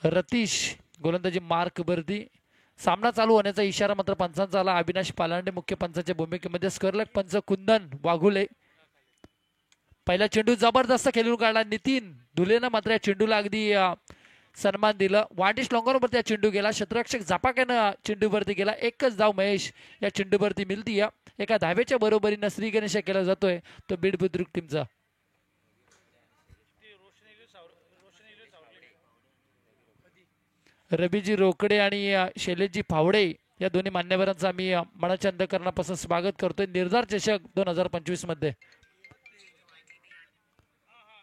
रतीश गोलंदाजी मार्क वरती. सामना चालू होण्याचा इशारा मात्र पंचांचा आला. अविनाश पालांडे मुख्य पंचांच्या भूमिकेमध्ये. स्करलक पंच कुंदन वाघुले. पहिला चेंडू जबरदस्त खेळून काढला नितीन धुलेनं मात्र या चेंडूला अगदी सन्मान दिलं. वांडिश लॉंगॉनवर त्या चेंडू गेला. क्षेत्ररक्षक झपाक्यानं चेंडूवरती गेला. एकच धाव महेश या चेंडूवरती मिळती. एका धावेच्या बरोबरीनं श्री गणेश केला जातोय तो बीड बुद्रुक टीमचा. रवीजी रोकडे आणि शैलेशजी फावडे या दोन्ही मान्यवरांचं आम्ही मनाच्या अंधकरणापासून स्वागत करतोय निर्धार चषक 2025 मध्ये.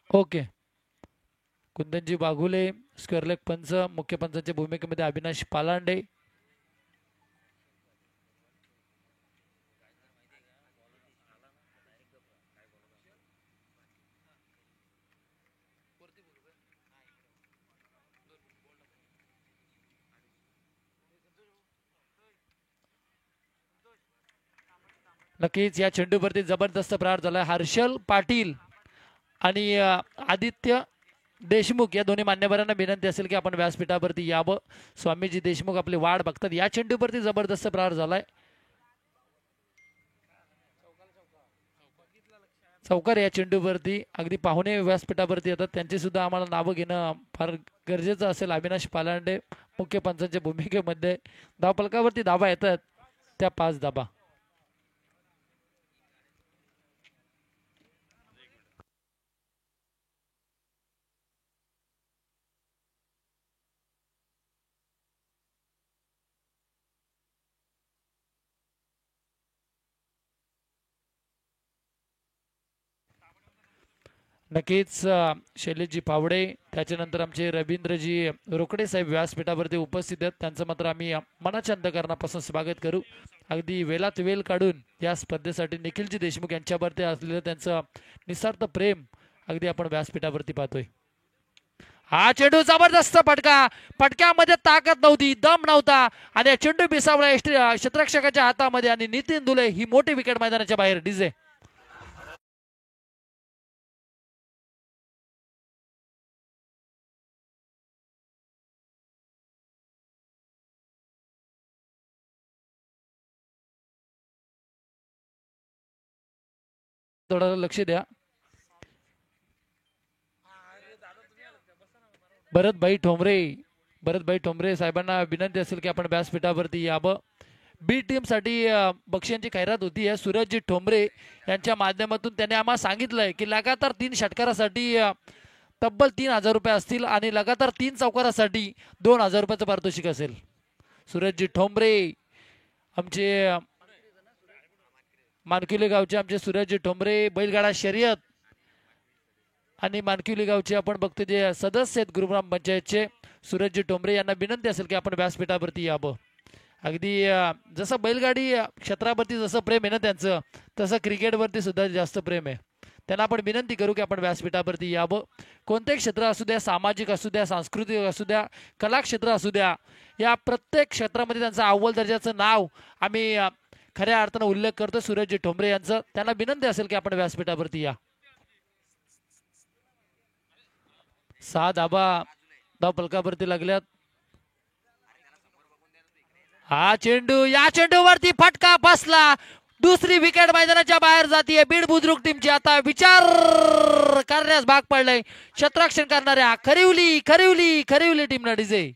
ओके. कुंदनजी वाघुले स्क्वेअरलेग पंच मुख्य पंचांच्या भूमिकेमध्ये अविनाश पालांडे. नक्कीच या चेंडूवरती जबरदस्त प्रहार झाला. हर्षल पाटील आणि आदित्य देशमुख या दोन्ही मान्यवरांना विनंती असेल की आपण व्यासपीठावरती यावं. स्वामीजी देशमुख आपली वाट बघतात. या चेंडूवरती जबरदस्त प्रहार झालाय. चौकार या चेंडूवरती अगदी पाहुणे व्यासपीठावरती येतात त्यांची सुद्धा आम्हाला नावं घेणं फार गरजेचं असेल. अविनाश पालांडे मुख्य पंचांच्या भूमिकेमध्ये. धावफलकावरती धाबा येतात त्या 5 धाबा. नक्कीच शैलेशजी फावडे त्याच्यानंतर आमचे रवींद्रजी रोकडे साहेब व्यासपीठावरती उपस्थित आहेत. त्यांचं मात्र आम्ही मनाच्या अंतकरणापासून स्वागत करू. अगदी वेळात वेळ काढून या स्पर्धेसाठी निखिलजी देशमुख यांच्यावरती असलेलं त्यांचं निस्वार्थ प्रेम अगदी आपण व्यासपीठावरती पाहतोय. हा चेंडू जबरदस्त फटका. फटक्यामध्ये ताकद नव्हती दम नव्हता आणि चेंडू बिसावला क्षेत्ररक्षकाच्या हातामध्ये आणि नितीन दुले ही मोठी विकेट मैदानाच्या बाहेर. डीजे थोडं लक्ष द्या. भरतभाई ठोंबरे साहेबांना विनंती असेल की आपण व्यासपीठावरती यावं. बी टीम साठी बक्षिसांची खैरात होती आहे. सूरजजी ठोंबरे यांच्या माध्यमातून त्यांनी आम्हाला सांगितलंय की लगातार 3 षटकारासाठी तब्बल 3,000 रुपये असतील आणि लगातार 3 चौकारासाठी 2,000 रुपयाचं पारितोषिक असेल. सूरजजी ठोंबरे आमचे मानकिवली गावचे आमचे सूरजजी ठोंबरे बैलगाडा शर्यत आणि मानकिवली गावचे आपण बघतो जे सदस्य आहेत गुरुग्राम पंचायतचे सूरजजी ठोंबरे यांना विनंती असेल की आपण व्यासपीठावरती यावं. अगदी जसं बैलगाडी क्षेत्रावरती जसं प्रेम आहे ना त्यांचं तसं क्रिकेटवरती सुद्धा जास्त प्रेम आहे. त्यांना आपण विनंती करू की आपण व्यासपीठावरती यावं. कोणतेही क्षेत्र असू द्या सामाजिक असू द्या सांस्कृतिक असू द्या कला क्षेत्र असू द्या या प्रत्येक क्षेत्रामध्ये त्यांचं अव्वल दर्जाचं नाव आम्ही खऱ्या अर्थानं उल्लेख करतो सूरजजी ठोंबरे यांचं. त्यांना विनंती असेल की आपण व्यासपीठावरती या. 6 धाबा धाव फलकावरती लागल्यात. हा चेंडू या चेंडूवरती फटका बसला. दुसरी विकेट मैदानाच्या बाहेर जातीये बीड बुद्रुक टीमची. आता विचार करण्यास भाग पडलाय क्षेत्ररक्षण करणाऱ्या खरिवली टीमनं. डीजे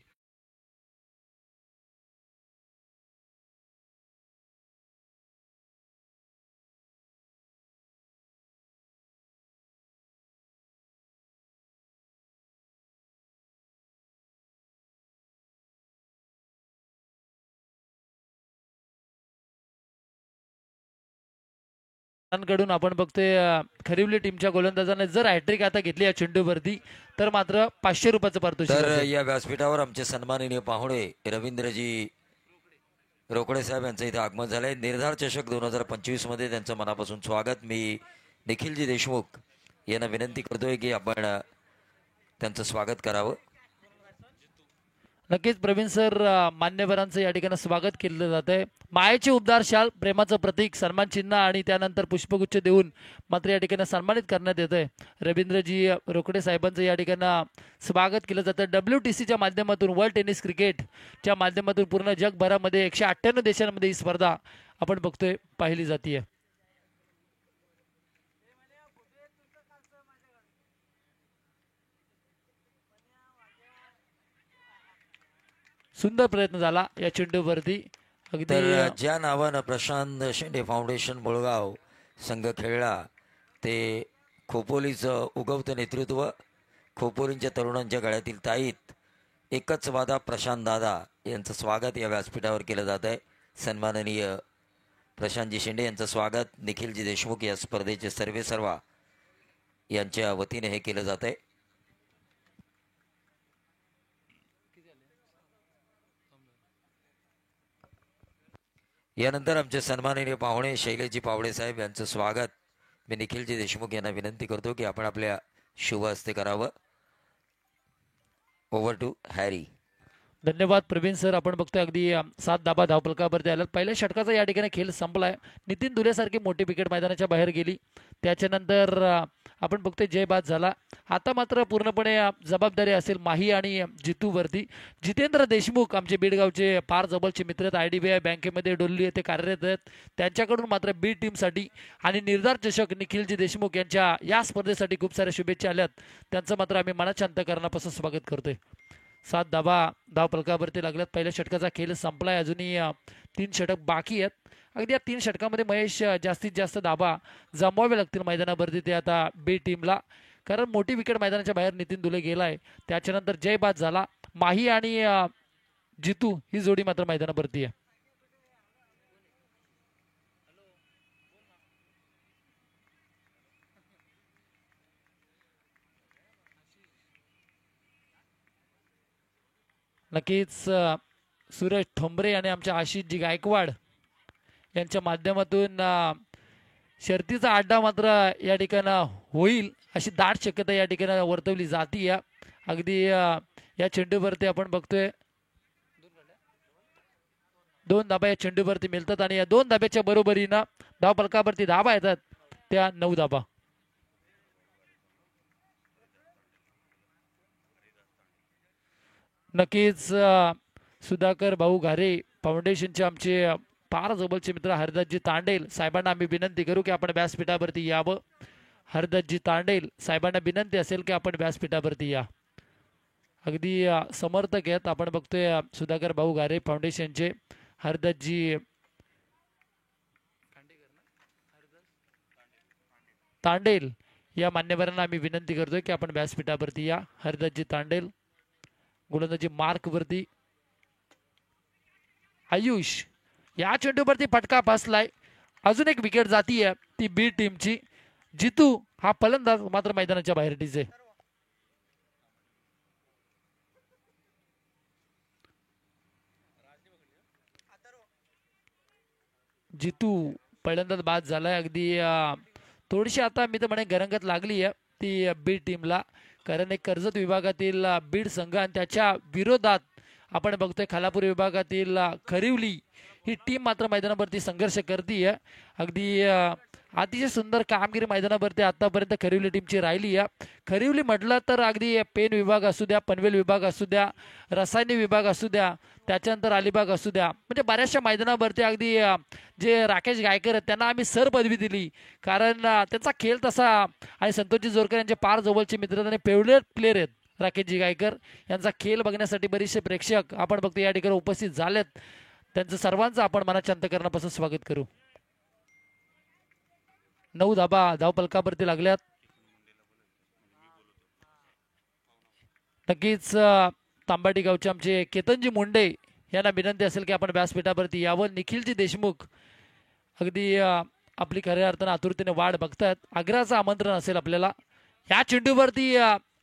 कडून आपण बघतोय खरिवली टीमच्या गोलंदाजाने जर हॅट्रिक आता घेतली या चेंडूवरती तर मात्र 500 रुपयाचं पारितोषिक. तर या व्यासपीठावर आमचे सन्माननीय पाहुणे रवींद्रजी रोकडे साहेब यांचं इथे आगमन झालंय. निर्धार चषक 2025 मध्ये त्यांचं मनापासून स्वागत. मी निखिलजी देशमुख यांना विनंती करतोय की आपण त्यांचं स्वागत करावं. नक्कीच प्रवीण सर, मान्यवरांचं या ठिकाणी स्वागत केलं जात आहे. मायेचे उबदार शाल, प्रेमाचं प्रतीक, सन्मान चिन्ह आणि त्यानंतर पुष्पगुच्छ देऊन मात्र या ठिकाणी सन्मानित करण्यात येत आहे. रवींद्रजी रोकडे साहेबांचं या ठिकाणी स्वागत केलं जातं. WTCच्या माध्यमातून, वर्ल्ड टेनिस क्रिकेटच्या माध्यमातून पूर्ण जगभरामध्ये 198 देशांमध्ये ही स्पर्धा आपण बघतोय पाहिली जाते. सुंदर प्रयत्न झाला या चेंडूवरती. अगदी तर ज्या नावानं प्रशांत शेंडे फाउंडेशन मुळगाव संघ खेळला ते खोपोलीचं उगवतं नेतृत्व, खोपोलींच्या तरुणांच्या गळ्यातील ताईत, एकच वादा प्रशांत दादा यांचं स्वागत या व्यासपीठावर केलं जात आहे. सन्माननीय प्रशांतजी शेंडे यांचं स्वागत निखिलजी देशमुख या स्पर्धेचे सर्वेसर्वा यांच्या वतीने हे केलं जात आहे. यानंतर आमचे सन्माननीय पाहुणे शैलेजी पावडे साहेब यांचं स्वागत मी निखिलजी देशमुख यांना विनंती करतो की आपण आपल्या शुभ हस्ते करावं. Over to Harry. धन्यवाद प्रवीण सर. आपण बघतोय अगदी 7 धाबा धावफलकावरती आल्यात. पहिल्या षटकाचा या ठिकाणी खेळ संपलाय. नितीन दुलेसारखी मोठी विकेट मैदानाच्या बाहेर गेली. त्याच्यानंतर आपण बघतोय जय बाद झाला. आता मात्र पूर्णपणे जबाबदारी असेल माही आणि जितूवरती. जितेंद्र देशमुख आमचे बीडगावचे फार जवळचे मित्र आहेत. IDBI बँकेमध्ये डोल्ली येथे कार्यरत आहेत. त्यांच्याकडून मात्र बीड टीमसाठी आणि निर्धार चषक निखिलजी देशमुख यांच्या या स्पर्धेसाठी खूप साऱ्या शुभेच्छा आल्यात. त्यांचं मात्र आम्ही मनात शांत करण्यापासून स्वागत करतोय. 7 धाबा धावफलकावरती लागल्यात. पहिल्या षटकाचा खेळ संपलाय. अजूनही 3 षटक बाकी आहेत. अगदी या 3 षटकामध्ये महेश जास्तीत जास्त धाबा जमवावे लागतील मैदानावरती ते आता बी टीमला, कारण मोठी विकेट मैदानाच्या बाहेर नितीन दुले गेलाय. त्याच्यानंतर जय बाद झाला. माही आणि जितू ही जोडी मात्र मैदानावरती आहे. नक्कीच सूरज ठोंबरे आणि आमच्या आशिषजी गायकवाड यांच्या माध्यमातून शर्तीचा अड्डा मात्र या ठिकाणी होईल अशी दाट शक्यता या ठिकाणी वर्तवली जाते. अगदी या चेंडूवरती आपण बघतोय 2 धाबा या चेंडूवरती मिळतात आणि या 2 धाब्याच्या बरोबरीनं धावफलकावरती धाबा येतात त्या 9 धाबा. नक्कीच सुधाकर भाऊ घारे फाउंडेशनचे आमचे फार जवळचे मित्र हरदासजी तांडेल साहेबांना आम्ही विनंती करू की आपण व्यासपीठावरती यावं. हरदासजी तांडेल साहेबांना विनंती असेल की आपण व्यासपीठावरती या. अगदी समर्थक आहेत. आपण बघतोय सुधाकर भाऊ घारे फाउंडेशनचे हरदासजी तांडेल या मान्यवरांना आम्ही विनंती करतोय की आपण व्यासपीठावरती या. हरदासजी तांडेल गोलंदाजी मार्क वरती. आयुष या चेंडूवरती फटका बसलाय. अजून एक विकेट जातीये ती बी टीमची. जितू हा फलंदाज मात्र मैदानाच्या बाहेर डिजे. जितू पहिल्यांदाच बाद झालाय. अगदी थोडीशी आता मी तर म्हणे गरंगत लागली आहे ती बीड टीमला, कारण एक कर्जत विभागातील बीड संघ आणि त्याच्या विरोधात आपण बघतोय खालापूर विभागातील खरिवली ही टीम मात्र मैदानावरती संघर्ष करते. अगदी अतिशय सुंदर कामगिरी मैदानावरती आतापर्यंत खरिवली टीमची राहिली आहे. खरिवली म्हटलं तर अगदी पेन विभाग असू द्या, पनवेल विभाग असू द्या, रसायने विभाग असू द्या, त्याच्यानंतर अलिबाग असू द्या, म्हणजे बऱ्याचशा मैदानावरती अगदी जे राकेश गायकर आहेत त्यांना आम्ही सर पदवी दिली, कारण त्यांचा खेळ तसा आणि संतोषजी जोरकर यांचे फार जवळचे मित्र आणि फेवरेट प्लेयर आहेत. राकेशजी गायकर यांचा खेळ बघण्यासाठी बरेचसे प्रेक्षक आपण बघतो या ठिकाणी उपस्थित झालेत. त्यांचं सर्वांचं आपण मनात शांत करण्यापासून स्वागत करू. 9 धाबा धावफलकावरती लागल्यात. नक्कीच तांबाटी गावचे आमचे केतनजी मुंडे यांना विनंती असेल की आपण व्यासपीठावरती यावं. निखिलजी देशमुख अगदी आपली खऱ्या अर्थानं आतुरतेने वाट बघतात. आग्रहाचं आमंत्रण असेल आपल्याला. या चेंडूवरती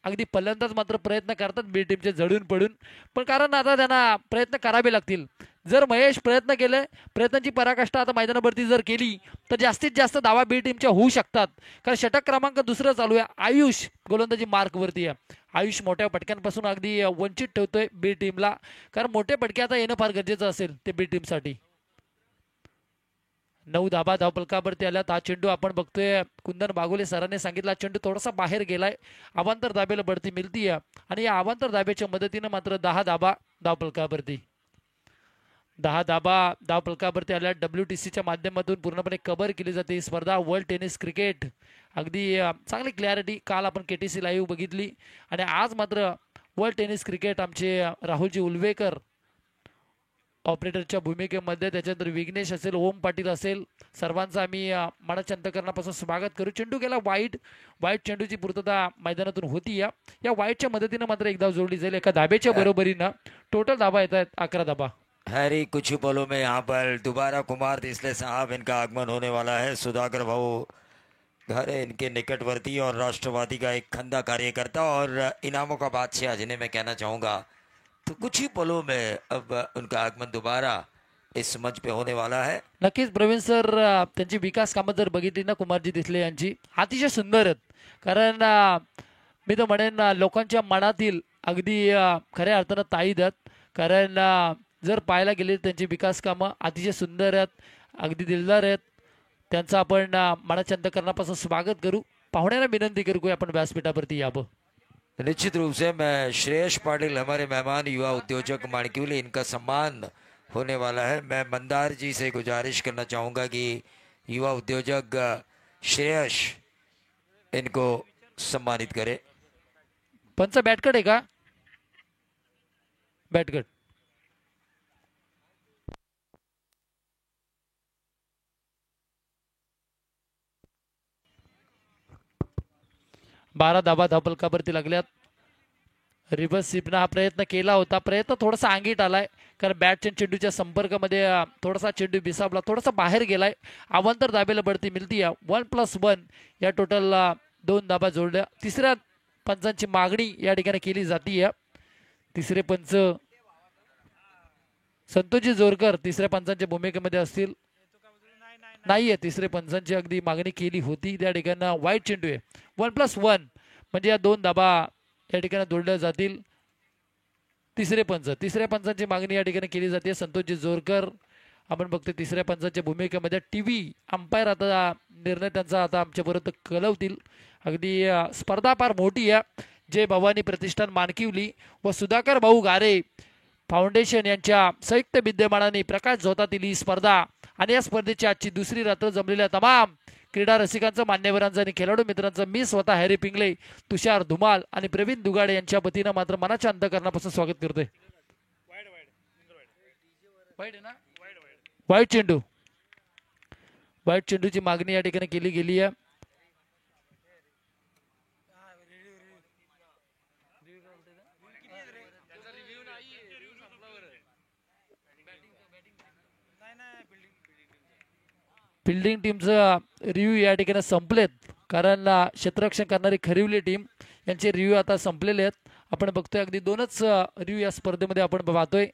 अगदी पहिल्यांदाच मात्र प्रयत्न करतात बी टीमचे जडून पडून, पण कारण आता त्यांना प्रयत्न करावे लागतील. जर महेश प्रयत्न केले, प्रयत्नांची पराकाष्ठा आता मैदानावरती जर केली तर जास्तीत जास्त धावा बी टीमच्या होऊ शकतात. कारण षटक क्रमांक दुसरं चालू आहे. आयुष गोलंदाजी मार्कवरती आहे. आयुष मोठ्या फटक्यांपासून अगदी वंचित ठेवतोय बी टीमला, कारण मोठे फटके आता येणं फार गरजेचं असेल ते बी टीमसाठी. 9 धाबा धावपलकावरती आल्यात. हा चेंडू आपण बघतोय कुंदन बागोले सरांनी सांगितला चेंडू थोडासा बाहेर गेलाय, अवांतर दाब्याला बढती मिळती आहे आणि या अवांतर दाब्याच्या मदतीनं मात्र 10 धाबा धावपलकावरती. 10 धाबा धावपलकावरती आल्या. WTCच्या माध्यमातून पूर्णपणे कव्हर केली जाते ही स्पर्धा. वर्ल्ड टेनिस क्रिकेट अगदी चांगली क्लॅरिटी काल आपण KTC लाईव्ह बघितली आणि आज मात्र वर्ल्ड टेनिस क्रिकेट आमचे राहुलजी उलवेकर ऑपरेटरच्या भूमिकेमध्ये, त्याच्यानंतर विघ्नेश असेल, ओम पाटील असेल, सर्वांचं आम्ही मनाच्या अंतकरणापासून स्वागत करू. चेंडू गेला वाईट चेंडूची पूर्तता मैदानातून होती. या वाईटच्या मदतीनं मात्र एक धाव जोडली जाईल. एका धाब्याच्या बरोबरीनं टोटल धाबा येत आहेत 11 धाबा. हैरी कुछ ही पलों में यहाँ पर दोबारा कुमार देसले साहब इनका आगमन होने वाला है। सुधाकर भाऊ घर है इनके निकटवर्ती और राष्ट्रवादी का एक खंदा कार्यकर्ता और इनामों का बादशाह जिन्हें मैं कहना चाहूँगा, तो कुछ ही पलों में अब उनका आगमन दोबारा इस मंच पे होने वाला है. नक्कीच प्रवीण सर, त्यांची विकास कामं जर बघितली ना कुमारजी दिसले यांची, अतिशय सुंदर आहेत. कारण मी तर म्हणेन लोकांच्या मनातील अगदी खऱ्या अर्थानं ताईद आहेत. कारण जर पाहायला गेले त्यांची विकास कामं अतिशय सुंदर आहेत, अगदी दिलदार आहेत. त्यांचं आपण मनाच्या अंतकरणापासून स्वागत करू. पाहुण्याला विनंती करू आपण व्यासपीठावरती यावं. निश्चित रूप से मैं श्रेयस पाटिल हमारे मेहमान युवा उद्योजक माणिक्यूली, इनका सम्मान होने वाला है. मैं मंदार जी से गुजारिश करना चाहूँगा कि युवा उद्योजक श्रेयस इनको सम्मानित करे. पंच बॅटकट आहे का? बॅटकट. बारा धाबा धावपलकावरती लागल्यात. रिव्हर्स स्वीपनं हा प्रयत्न केला होता. प्रयत्न थोडासा अंगीट आलाय, कारण बॅटच्या चेंडूच्या संपर्कामध्ये थोडासा चेंडू बिसावला, थोडासा बाहेर गेलाय. अवांतर धाब्याला बढती मिळती. 1+1 या टोटल 2 धाबा जोडल्या. तिसऱ्या पंचांची मागणी या ठिकाणी केली जाते. तिसरे पंच संतोषजी जोरकर तिसऱ्या पंचांच्या भूमिकेमध्ये असतील. नाहीये, तिसरे पंचांची अगदी मागणी केली होती. त्या ठिकाणी वाईट चेंडू आहे. 1+1 म्हणजे या 2 धाबा या ठिकाणी जोडल्या जातील. तिसऱ्या पंचांची मागणी या ठिकाणी केली जाते. संतोषजी जोरकर आपण बघतो तिसऱ्या पंचांच्या भूमिकेमध्ये. टीव्ही अंपायर आता निर्णय त्यांचा आता आमच्या बरोबर कळवतील. अगदी स्पर्धा फार मोठी आहे. जय भवानी प्रतिष्ठान माणकिवली व सुधाकर भाऊ गारे फाउंडेशन यांच्या संयुक्त विद्यमानाने प्रकाश झोतातील ही स्पर्धा आणि या स्पर्धेची आजची दुसरी रात्र जमलेल्या तमाम क्रीडा रसिकांचं, मान्यवरांचं आणि खेळाडू मित्रांचं मी स्वतः हॅरी पिंगले, तुषार धुमाल आणि प्रवीण दुगाडे यांच्या वतीनं मात्र मनाच्या अंतकरणापासून स्वागत करतोय. वाईट चेंडू, वाईट चेंडूची मागणी या ठिकाणी केली गेली आहे. फिल्डिंग टीमचं रिव्ह्यू या ठिकाणी संपलेत, कारण क्षेत्ररक्षण करणारी खरिवली टीम यांचे रिव्ह्यू आता संपलेले आहेत. आपण बघतोय अगदी 2च रिव्ह्यू या स्पर्धेमध्ये आपण पाहतोय.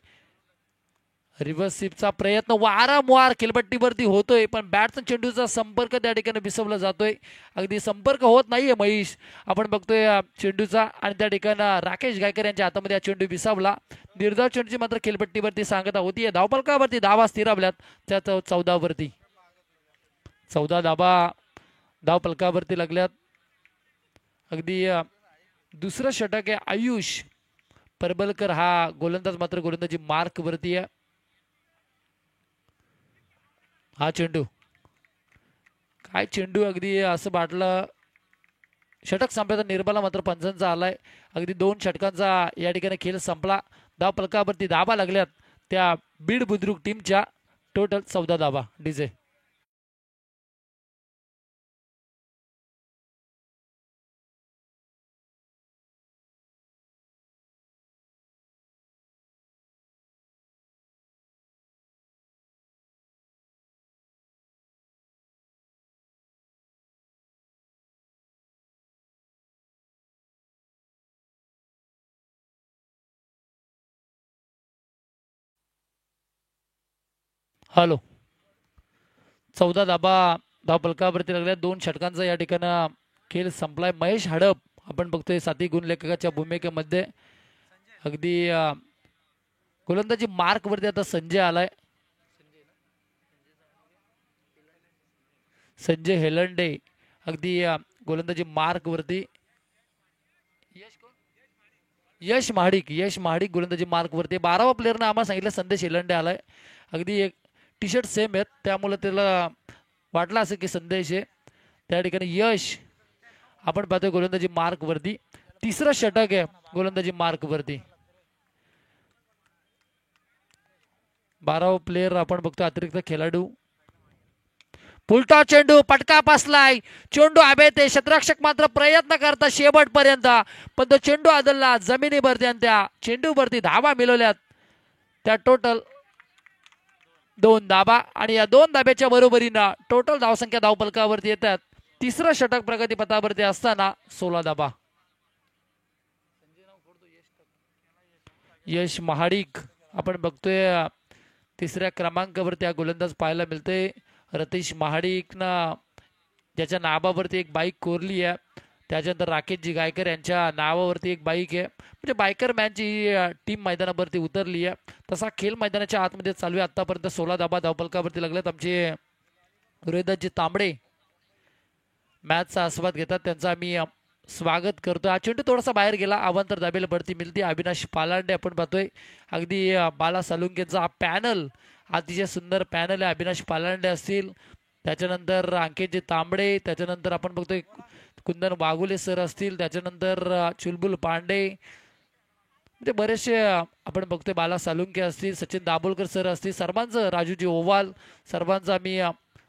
रिव्हर्स स्वीपचा प्रयत्न वारंवार खेळपट्टीवरती होतोय, पण बॅटचा चेंडूचा संपर्क त्या ठिकाणी विसवला जातोय. अगदी संपर्क होत नाहीये महेश, आपण बघतोय चेंडूचा, आणि त्या ठिकाणी राकेश गायकर यांच्या हातामध्ये हा चेंडू विसावला. निर्धाव चेंडूची मात्र खेळपट्टीवरती सांगता होती. धावपलकावरती धावा स्थिरावल्यात त्या 14 वरती. 14 धाबा धावपलकावरती लागल्यात. अगदी दुसरं षटक आहे. आयुष परबलकर हा गोलंदाज मात्र गोलंदाजी मार्क वरती आहे. हा चेंडू, काय चेंडू, अगदी असं वाटलं षटक संपल्याचा निर्बला मात्र पंचांचा आलाय. अगदी 2 षटकांचा या ठिकाणी खेळ संपला. धावपलकावरती धाबा लागल्यात त्या बीड बुद्रुक टीमच्या. टोटल 14 धाबा. डीजे हॅलो 14 धाबा धावपलकावरती लागल्या 2 षटकांचा या ठिकाणी खेळ संपलाय. महेश हडप आपण बघतोय साथी गुणलेखकाच्या भूमिकेमध्ये अगदी गोलंदाजी मार्क वरती आता संजय आलाय. संजय हेलंडे अगदी गोलंदाजी मार्क वरती. यश महाडिक गोलंदाजी मार्क वरती. 12वा प्लेअरने आम्हाला सांगितलं संदेश हेलंडे आलाय. अगदी एक टी शर्ट सेम आहेत त्यामुळे त्याला वाटलं असं की संदेश आहे. त्या ठिकाणी यश आपण पाहतोय गोलंदाजी मार्क वरती. तिसरं षटक आहे गोलंदाजी मार्क वरती. 12वा प्लेअर आपण बघतो अतिरिक्त खेळाडू. फुलटॉस चेंडू पटका पासलाय. चेंडू आबेते क्षेत्ररक्षक मात्र प्रयत्न करतात शेवटपर्यंत पण तो चेंडू आदलला जमिनीवरती आणि त्या चेंडूवरती धावा मिळवल्यात. त्या टोटल 2 धाबा आणि या 2 धाब्याच्या बरोबरीनं टोटल धावसंख्या धावपलकावरती येतात. तिसरं षटक प्रगतीपथावरती असताना 16 धाबा. यश महाडिक आपण बघतोय तिसऱ्या क्रमांकावरती हा गोलंदाज पाहायला मिळते. रतीश महाडिकनं ज्याच्या नावावरती एक बाईक कोरली आहे. त्याच्यानंतर राकेशजी गायकर यांच्या नावावरती एक बाईक आहे. म्हणजे बायकर मॅनची टीम मैदानावरती उतरली आहे. तसा खेळ मैदानाच्या आतमध्ये चालू आहे. आतापर्यंत 16 धाबा धावपलकावरती लागल्यात. आमचे रोहिदासजी तांबडे मॅचचा आस्वाद घेतात त्यांचा आम्ही स्वागत करतो. हा चेंडू थोडासा बाहेर गेला. अवांतर धाब्याला बढती मिळते. अविनाश पालांडे आपण पाहतोय अगदी बाला सालुंकेचा हा पॅनल अतिशय सुंदर पॅनल आहे. अविनाश पालांडे असतील त्याच्यानंतर अंकितजी तांबडे त्याच्यानंतर आपण बघतोय कुंदन वाघुले सर असतील त्याच्यानंतर चुलबुल पांडे म्हणजे बरेचसे आपण बघतोय बाला सालुंके असतील सचिन दाभोलकर सर असतील सर्वांचं राजूजी ओवाल सर्वांचं आम्ही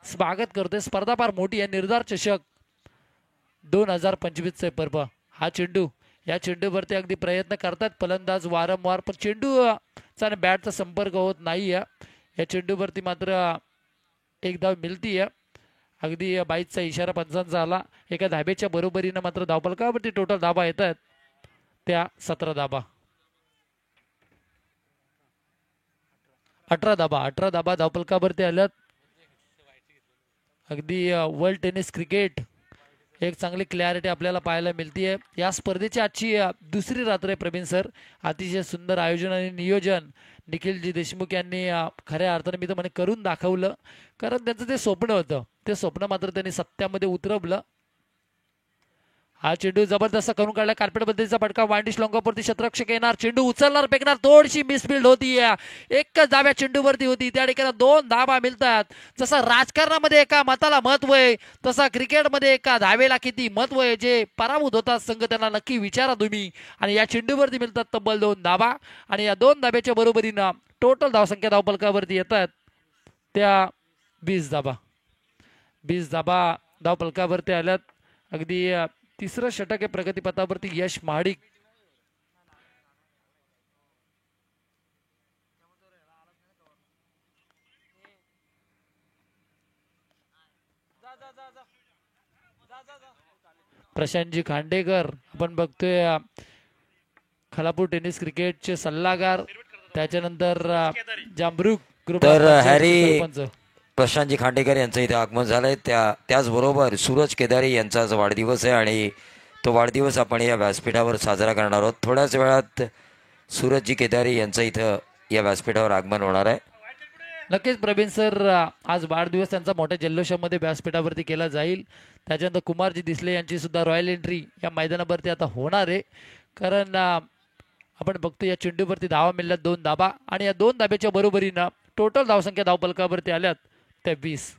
स्वागत करतोय. स्पर्धा फार मोठी आहे. निर्धार चषक 2025 पर्व. हा चेंडू या चेंडूवरती अगदी प्रयत्न करतात फलंदाज वारंवार पण चेंडूचा आणि बॅटचा संपर्क होत नाही आहे. या चेंडूवरती मात्र एक धाव मिळतीये. अगदी बाईचा इशारा पंचांचा आला. एका धाब्याच्या बरोबरीनं मात्र धावपलकावरती टोटल धाबा येतात त्या 17 धाबा. 18 धाबा धावपलकावरती आल्यात. अगदी वर्ल्ड टेनिस क्रिकेट एक चांगली क्लॅरिटी आपल्याला पाहायला मिळतीये. या स्पर्धेची आजची दुसरी रात्र आहे प्रवीण सर. अतिशय सुंदर आयोजन आणि नियोजन निखिलजी देशमुख यांनी खऱ्या अर्थाने मी तर म्हणे करून दाखवलं. कारण त्यांचं ते स्वप्न होतं ते स्वप्न मात्र त्यांनी सत्यामध्ये उतरवलं. हा चेंडू जबरदस्त करून काढला. कार्पेट पद्धतीचा फटका वांडिश लॉंगावरती क्षेत्ररक्षक येणार चेंडू उचलणार फेकणार थोडीशी मिसफिल्ड होती. एकच धाब्या चेंडूवरती होती त्या ठिकाणी 2 धाबा मिळतात. जसं राजकारणामध्ये एका मताला महत्व आहे तसा क्रिकेटमध्ये एका धावेला किती महत्व आहे. जे पराभूत होतात संघ त्यांना नक्की विचारा तुम्ही. आणि या चेंडूवरती मिळतात तब्बल 2 धाबा आणि या 2 धाब्याच्या बरोबरीनं टोटल धावसंख्या धावपलकावरती येतात त्या 20 धाबा. 20 धाबा धावपलकावरती आल्यात. अगदी तिसरं षटक आहे प्रगतीपथावरती. यश महाडिक प्रशांतजी खांडेकर आपण बघतोय खालापूर टेनिस क्रिकेटचे सल्लागार त्याच्यानंतर जांभरूक ग्रुप तर हॅरी प्रशांतजी खांडेकर यांचं इथे आगमन झालंय. त्याचबरोबर सूरज केदारी यांचा आज वाढदिवस आहे आणि तो वाढदिवस आपण या व्यासपीठावर साजरा करणार आहोत. थोड्याच वेळात सूरजजी केदारी यांचं इथं या व्यासपीठावर आगमन होणार आहे. नक्कीच प्रवीण सर आज वाढदिवस त्यांचा मोठ्या जल्लोषामध्ये व्यासपीठावरती केला जाईल. त्याच्यानंतर कुमारजी दिसले यांची सुद्धा रॉयल एंट्री या मैदानावरती आता होणार आहे. कारण आपण बघतो या चेंडूवरती धावा मिळाल्यात 2 धाबा आणि या 2 धाब्याच्या बरोबरीनं टोटल धावसंख्या धावपलकावरती आल्यात त्या 20.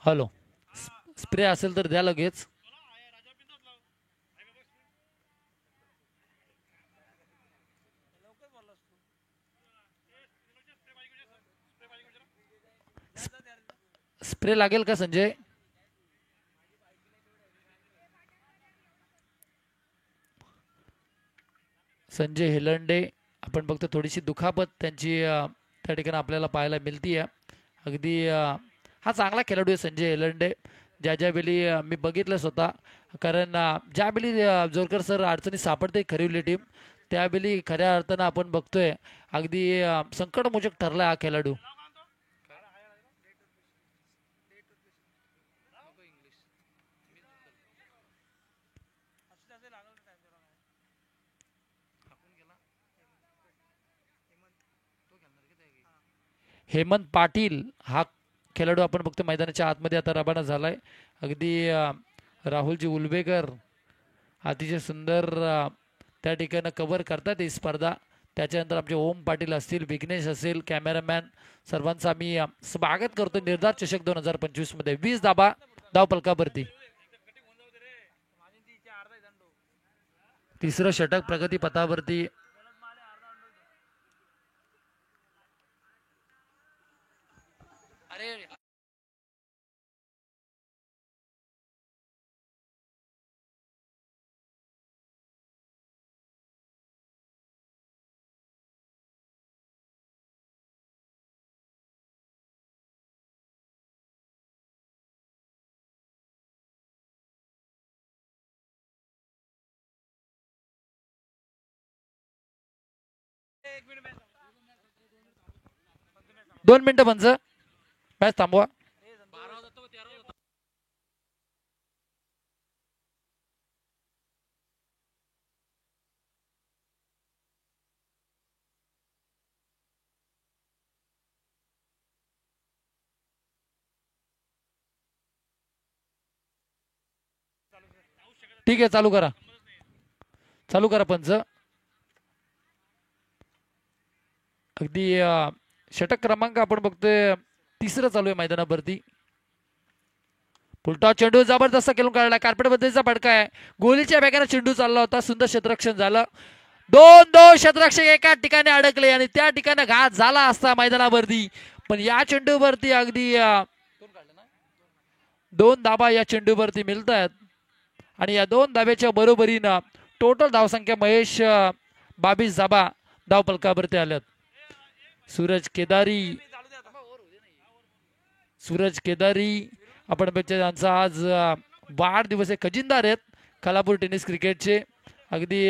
हॅलो स्प्रे असेल तर द्या लगेच. स्प्रे लागेल का संजय? संजय हेलंडे आपण बघतो थोडीशी दुखापत त्यांची त्या ठिकाणी आपल्याला पाहायला मिळतीये. अगदी हा चांगला खेळाडू आहे संजय हेलंडे. ज्या वेळी मी बघितलं स्वतः, कारण ज्यावेळी जोरकर सर अडचणी सापडते खरिवली टीम, त्यावेळी खऱ्या अर्थानं आपण बघतोय अगदी संकटमोचक ठरला हा खेळाडू. हेमंत पाटील हा खेळाडू आपण बघतो मैदानाच्या आतमध्ये आता रवाना झालाय. अगदी राहुलजी उलवेकर अतिशय सुंदर त्या ठिकाणी कव्हर करतात ही स्पर्धा. त्याच्यानंतर आमचे ओम पाटील असतील, विघ्नेश असेल, कॅमेरामॅन, सर्वांचं आम्ही स्वागत करतो निर्धार चषक 2025 मध्ये. 20 धाबा धाव फलकावरती. तिसरं षटक प्रगती पथावरती. अरे दोन मिनिटं पंच, मॅच थांबवा. ठीक आहे, चालू करा, चालू करा पंच. अगदी षटक क्रमांक आपण बघतोय तिसरं चालू आहे मैदानावरती. फुलटॉस चेंडू जबरदस्त खेळून काढला. कार्पेट बद्दलचा फटका आहे. गोलीच्या बेगाने चेंडू चालला होता. सुंदर क्षेत्ररक्षण झालं. दोन क्षेत्ररक्षक एका ठिकाणी अडकले आणि त्या ठिकाणी घात झाला असता मैदानावरती, पण या चेंडूवरती अगदी 2 धाबा या चेंडूवरती मिळत आहेत आणि या 2 धाब्याच्या बरोबरीनं टोटल धावसंख्या महेश 22 धाबा धाव फलकावरती आल्यात. सूरज केदारी आपण बघतो यांचा आज वाढदिवस आहे. खजिनदार आहेत खालापूर टेनिस क्रिकेटचे. अगदी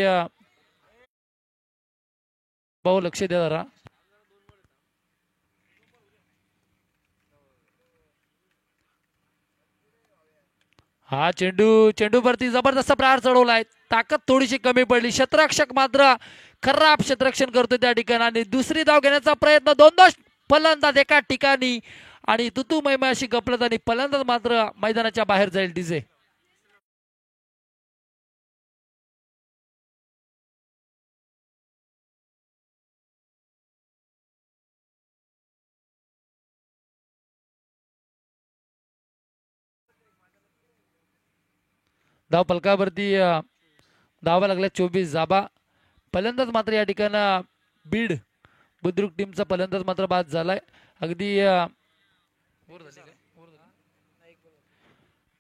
भाऊ लक्ष द्या जरा. हा चेंडूवरती जबरदस्त प्रहार चढवलाय. ताकद थोडीशी कमी पडली. क्षेत्ररक्षक मात्र खराब क्षेत्ररक्षण करतो त्या ठिकाणी आणि दुसरी धाव घेण्याचा प्रयत्न. 2 फलंदाज एका ठिकाणी आणि तुतू मैमा अशी गपलत आणि फलंदाज मात्र मैदानाच्या बाहेर जाईल. डीजे धाव फलकावरती धावा लागल्या 24 धाबा. फलंदाज मात्र या ठिकाणी बीड बुद्रुक टीमचा फलंदाज मात्र बाद झालाय. अगदी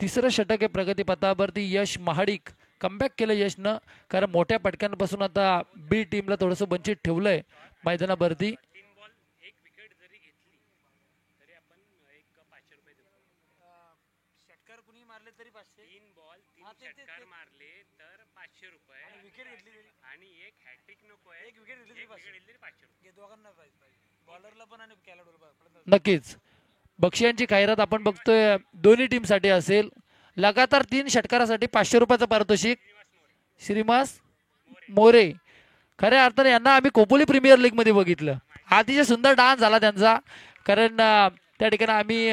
तिसरं षटक आहे प्रगती पथावरती. यश महाडिक कमबॅक केलं यशनं, कारण मोठ्या पटक्यांपासून आता बी टीमला थोडंसं वंचित ठेवलंय मैदानावरती. नक्कीच बक्षियांची खैरात आपण बघतोय दोन्ही टीम साठी असेल. लगातार 3 षटकारासाठी 500 रुपयाचं पारितोषिक. श्रीनिवास मोरे, खऱ्या अर्थाने यांना आम्ही खोपोली प्रीमियर लीग मध्ये बघितलं. अतिशय सुंदर डान्स झाला त्यांचा, कारण त्या ठिकाणी आम्ही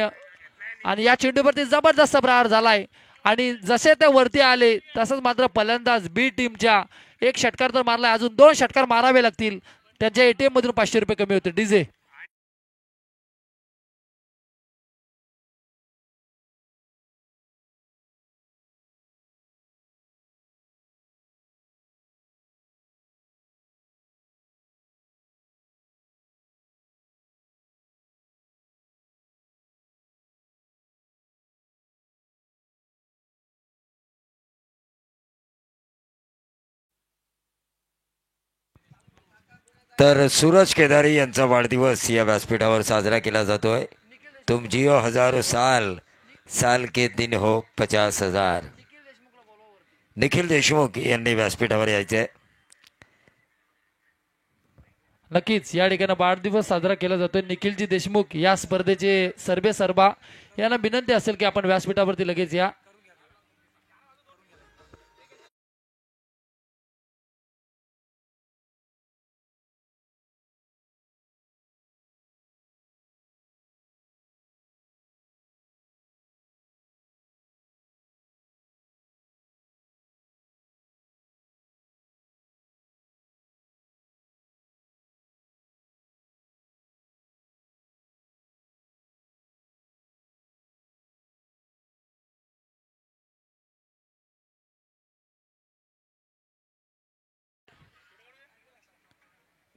आणि या चेंडूवरती जबरदस्त प्रहार झालाय आणि जसे ते वरती आले तसंच मात्र फलंदाज बी टीमच्या 1 षटकार तर मारलाय, अजून 2 षटकार मारावे लागतील. त्यांच्या एटीएम मधून 500 रुपये कमी होते. डीजे तर सूरज केदारी यांचा वाढदिवस या व्यासपीठावर साजरा केला जातोय. तुम जियो हजारो साल, साल के दिन हो 50,000. निखिल देशमुख यांनी व्यासपीठावर यायचंय. नक्कीच या ठिकाणी वाढदिवस साजरा केला जातोय. निखिलजी देशमुख या स्पर्धेचे सर्वे सर्वा यांना विनंती असेल की आपण व्यासपीठावरती लगेच या.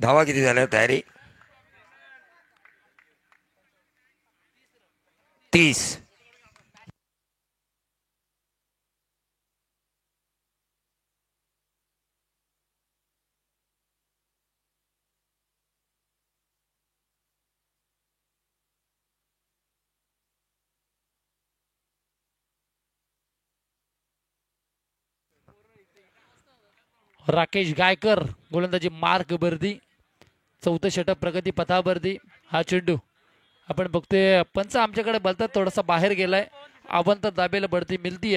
धावा किती झाल्या तयारी? 30. राकेश गायकर गोलंदाजी मार्क बर्दी, चौथं षटक प्रगती पथावरती. हा चेंडू आपण बघतोय पंच आमच्याकडे बोलतात थोडासा बाहेर गेलाय. अवंत दाबेला बढती मिळती.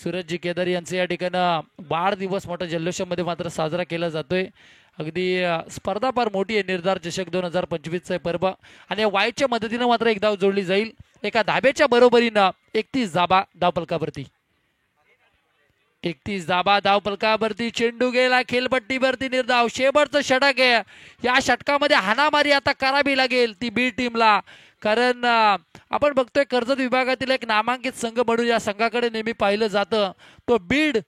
सूरजजी केदारी यांचे या ठिकाणी वाढदिवस मोठ्या जल्लोषामध्ये मात्र साजरा केला जातोय. अगदी स्पर्धा फार मोठी आहे. निर्धार चषक 2025 पर्व आणि या वाईटच्या मदतीनं मात्र एक धाव जोडली जाईल. एका धाब्याच्या बरोबरीनं 31 धाबा धावपलकावरती. 31 धाबा धावपलकावरती. चेंडू गेला खेळपट्टीवरती. निर्धाव शेवटचं षटक आहे. या षटकामध्ये हाणामारी आता करावी लागेल ती बीड टीमला. कारण आपण बघतोय कर्जत विभागातील एक नामांकित संघ म्हणून या संघाकडे नेहमी पाहिलं जातं. तो बीड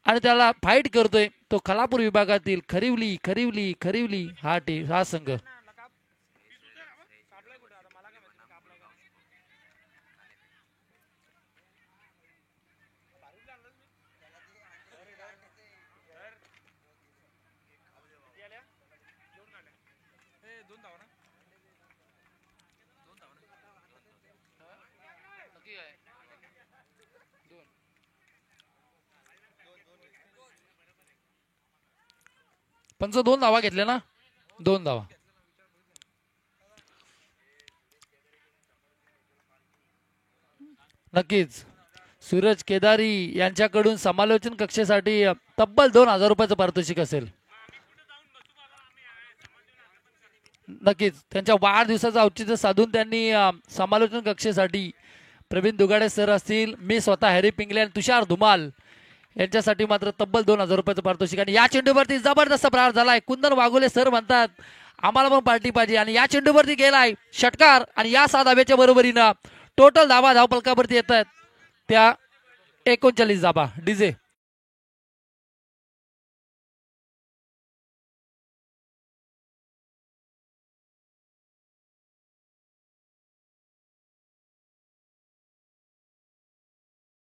आणि त्याला फाईट करतोय तो खालापूर विभागातील खरिवली खरिवली खरिवली हा संघ. पंच 2 धावा घेतल्या ना. 2 धावा. नक्कीच सूरज केदारी यांच्याकडून समालोचन कक्षेसाठी तब्बल 2,000 रुपयाचं पारितोषिक असेल. नक्कीच त्यांच्या वाढदिवसाचं औचित्य साधून त्यांनी समालोचन कक्षेसाठी प्रवीण दुगाडे सर असतील, मी स्वतः हॅरी पिंगले आणि तुषार धुमाल यांच्यासाठी मात्र तब्बल 2,000 रुपयाचं पारितोषिक. आणि या चेंडूवरती जबरदस्त प्रहार झालाय. कुंदन वाघोले सर म्हणतात आम्हाला पण पार्टी पाहिजे. आणि या चेंडूवरती गेलाय षटकार आणि या 6 धाब्याच्या बरोबरीनं टोटल धावा धावपलकावरती येत आहेत त्या 39 धाबा. डीजे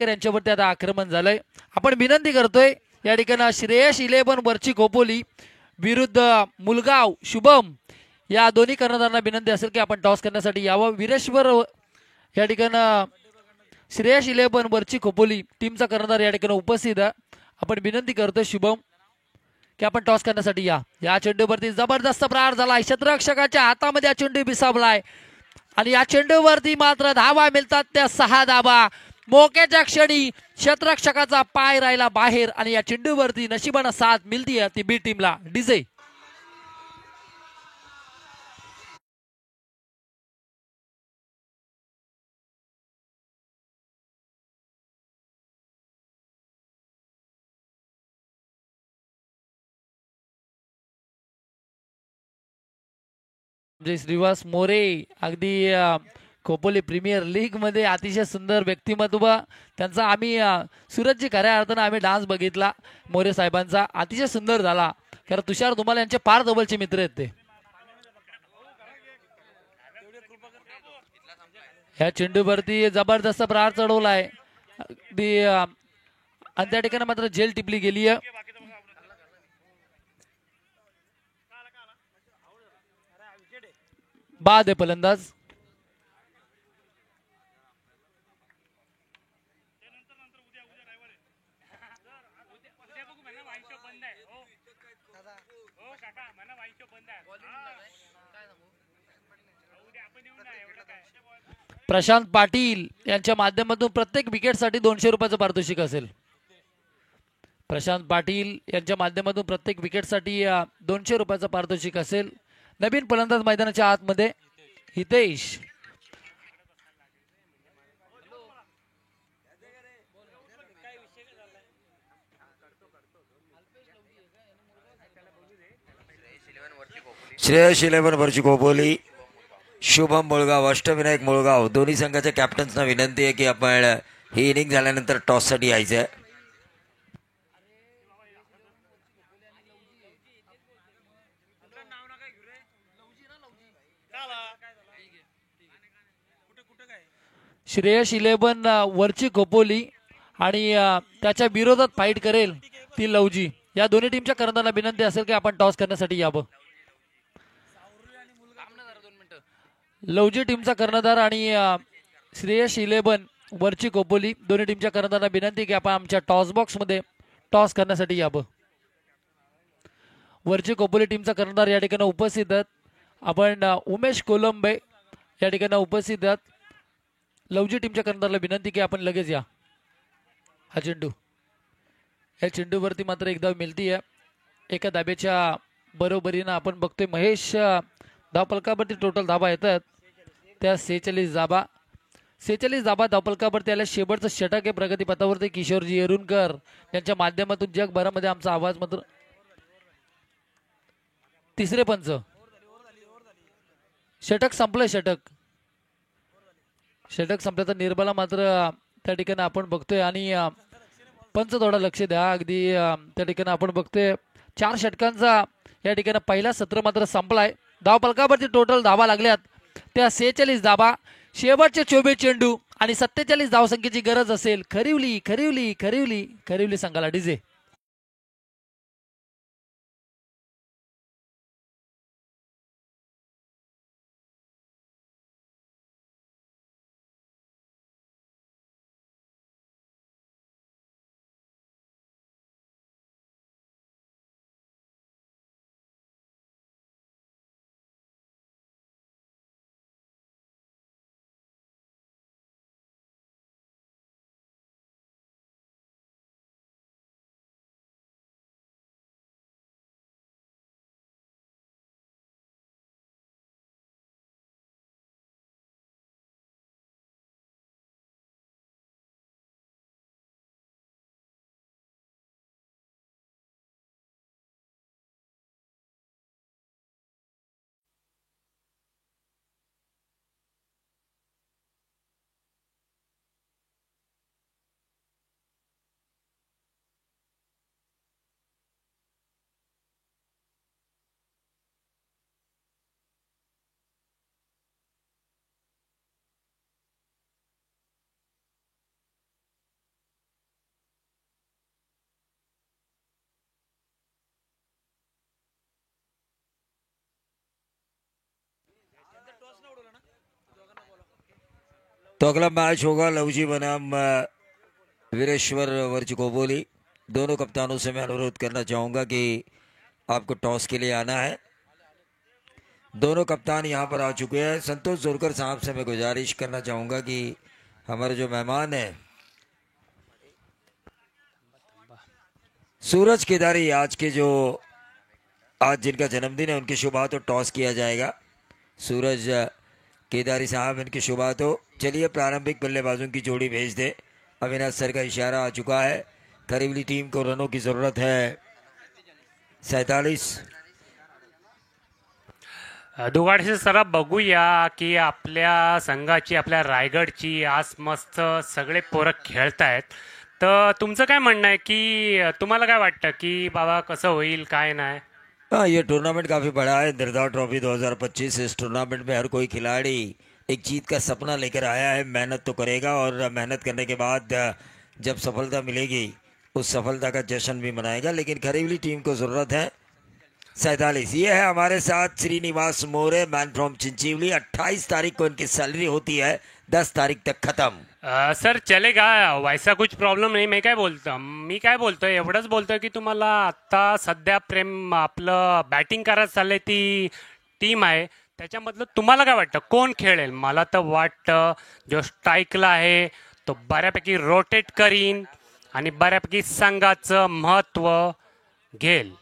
यांच्यावरती आता आक्रमण झालंय. आपण विनंती करतोय या ठिकाणी श्रेयश 11 वरची खोपोली विरुद्ध मुलगाव शुभम या दोन्ही कर्णधारांना विनंती असेल की आपण टॉस करण्यासाठी यावं. वीरेश्वर या ठिकाणी श्रेयश 11 वरची खोपोली टीमचा कर्णधार या ठिकाणी उपस्थित आहे. आपण विनंती करतोय शुभम की आपण टॉस करण्यासाठी या. या चेंडूवरती जबरदस्त प्रहार झालाय. क्षेत्ररक्षकाच्या हातामध्ये हा चेंडू बिसावलाय आणि या चेंडूवरती मात्र धावा मिळतात त्या 6 धावा. मोक्याच्या क्षणी क्षेत्ररक्षकाचा पाय राहिला बाहेर आणि या चेंडूवरती नशिबानं साथ मिळतीये ती बी टीमला. डीजे श्रीवास मोरे अगदी खोपोली प्रीमियर लीग मध्ये अतिशय सुंदर व्यक्तिमत्व त्यांचा. आम्ही सूरजजी खऱ्या अर्थानं आम्ही डान्स बघितला मोरे साहेबांचा, अतिशय सुंदर झाला. कारण तुषार धुमाल यांचे फार जवळचे मित्र आहेत ते. ह्या चेंडूवरती जबरदस्त प्रहार चढवलाय अगदी आणि त्या ठिकाणी मात्र जेल टिपली गेली आहे. बाद आहे फलंदाज. प्रशांत पाटील यांच्या माध्यमातून प्रत्येक विकेटसाठी 200 रुपयाचं पारितोषिक असेल. प्रशांत पाटील यांच्या माध्यमातून प्रत्येक विकेटसाठी 200 रुपयाचं पारितोषिक असेल. नवीन फलंदाज मैदानाच्या आतमध्ये हितेश. श्रेयस 11 वरची कोपोली, शुभम मुळगाव, अष्टविनायक मुळगाव दोन्ही संघाच्या कॅप्टन्सना विनंती आहे की आपण ही इनिंग झाल्यानंतर टॉससाठी यायचं आहे. श्रेयस 11 वरची खोपोली आणि त्याच्या विरोधात फाईट करेल ती लवजी. या दोन्ही टीमच्या कर्णधारांना विनंती असेल की आपण टॉस करण्यासाठी यावं. लवजी टीमचा कर्णधार आणि श्रेयस 11 वरची खोपोली दोन्ही टीमच्या कर्णधारांना विनंती की आपण आमच्या टॉस बॉक्समध्ये टॉस करण्यासाठी यावं. वरची खोपोली टीमचा कर्णधार या ठिकाणी उपस्थित आहेत. आपण उमेश कोलंबे या ठिकाणी उपस्थित आहेत. लवजी टीमच्या कर्णधाराला विनंती की आपण लगेच या. हा चेंडू, या चेंडूवरती मात्र एकदा मिळती आहे. एका धाब्याच्या बरोबरीनं आपण बघतोय महेश धावफलकावरती टोटल धाबा येतात त्या 46 धाबा. 46 धाबा धावफलकावरती आल्या. शेवटचं षटक आहे प्रगती पथावरती किशोरजी येरुणकर यांच्या माध्यमातून जगभरामध्ये आमचा आवाज मात्र. तिसरे पंच, षटक संपलंय. षटक संपल्याचा निर्बला मात्र त्या ठिकाणी आपण बघतोय आणि पंच थोडा लक्ष द्या. अगदी त्या ठिकाणी आपण बघतोय 4 षटकांचा या ठिकाणी पहिला सत्र मात्र संपलाय. धावफलकावरती टोटल धाबा लागल्यात त्या 46 धाबा. शेवटचे 24 चेंडू आणि 47 धावसंख्येची गरज असेल खरिवली संघाला. डीजे तो अगला मैच होगा लवजी बनाम वीरेश्वर वरची कोपोली. दोनों कप्तानों से मैं अनुरोध करना चाहूँगा कि आपको टॉस के लिए आना है. दोनों कप्तान यहाँ पर आ चुके हैं. संतोष जोरकर साहब से मैं गुजारिश करना चाहूँगा कि हमारे जो मेहमान हैं सूरज केदारी, आज जिनका जन्मदिन है उनकी शुभात टॉस किया जाएगा. सूरज केदारी साहब इनकी शुभात हो. चलिए प्रारंभिक बल्लेबाजों की जोड़ी भेज दे. अविनाश सर का इशारा आ चुका है. खरीवली टीम को रनों की जरूरत है 47. दुगाडशी सर बघूया की आपल्या संघाची, आपल्या रायगडची आज मस्त सगळे पोरं खेळतायत. तर तुमचं काय म्हणणं आहे की तुम्हाला काय वाटतं की बाबा कसं होईल काय नाही? हाँ, ये टूर्नामेंट काफ़ी बड़ा है. निर्धार ट्रॉफी 2025. इस टूर्नामेंट में हर कोई खिलाड़ी एक जीत का सपना लेकर आया है. मेहनत तो करेगा और मेहनत करने के बाद जब सफलता मिलेगी उस सफलता का जश्न भी मनाएगा. लेकिन खरीवली टीम को ज़रूरत है 47। ये है हमारे साथ श्रीनिवास मोरे, मैन फ्रॉम चिंचीवली। 28 तारीख को इनकी सैलरी होती है, 10 तारीख तक खत्म। सर चलेगा, वैसा कुछ प्रॉब्लेम नाही. मी काय बोलतोय एवढंच बोलतोय की तुम्हाला आता सध्या प्रेम आपलं बॅटिंग करायला चाललंय ती टीम आहे, त्याच्यामधलं तुम्हाला काय वाटतं कोण खेळेल? मला तर वाटतं जो स्ट्राईकला आहे तो बऱ्यापैकी रोटेट करीन आणि बऱ्यापैकी संघाचं महत्व घेईल.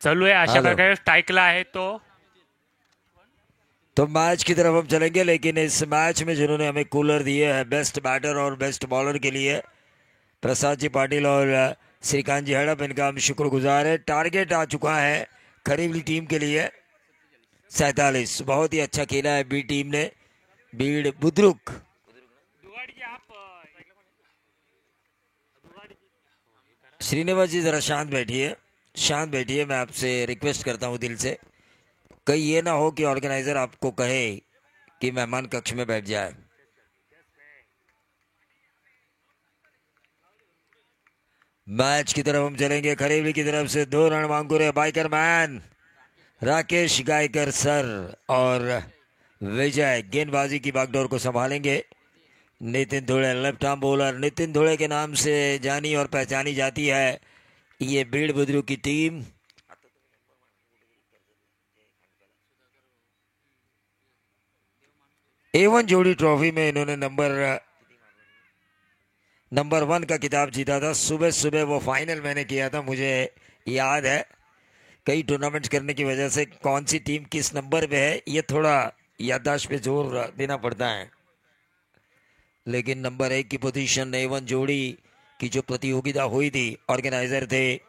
चालू आहे अशा हेलो। प्रकारे स्ट्राईकला आहे तो मैच की तरफ हम चलेंगे, लेकिन इस मैच में जिन्होंने हमें कूलर दिए हैं बेस्ट बैटर और बेस्ट बॉलर के लिए, प्रसाद जी पाटिल और श्रीकांत जी हड़प, इनका हम शुक्रगुजार है। टारगेट आ चुका है खरीवली टीम के लिए 47। बहुत ही अच्छा खेला है बी टीम ने। बीड़ बुद्रुक। श्रीनिवास जी जरा शांत बैठिए, शांत बैठिए, मैं आपसे रिक्वेस्ट करता हूँ दिल से। कहीं ये ना हो कि ऑर्गेनाइजर आपको कहे कि मेहमान कक्ष में बैठ जाए। मैच की तरफ हम चलेंगे। खरीवली की तरफ से 2 रन मांग रहे biker man Rakesh Gaikar sir और विजय गेंदबाजी की बागडोर को संभालेंगे। Nitin Dhule left arm bowler, Nitin Dhule के नाम से जानी और पहचानी जाती है ये बीड़ बुद्रुक की टीम। A1 जोड़ी ट्रॉफी में इन्होंने नंबर 1 का खिताब जीता था। सुबह सुबह वो फाइनल मैंने किया था, मुझे याद है। कई टूर्नामेंट्स करने की वजह से कौन सी टीम किस नंबर पे है ये थोड़ा याददाश्त पे जोर देना पड़ता है, लेकिन नंबर 1 की पोजीशन A1 जोड़ी की जो प्रतियोगिता हुई थी, ऑर्गेनाइजर थे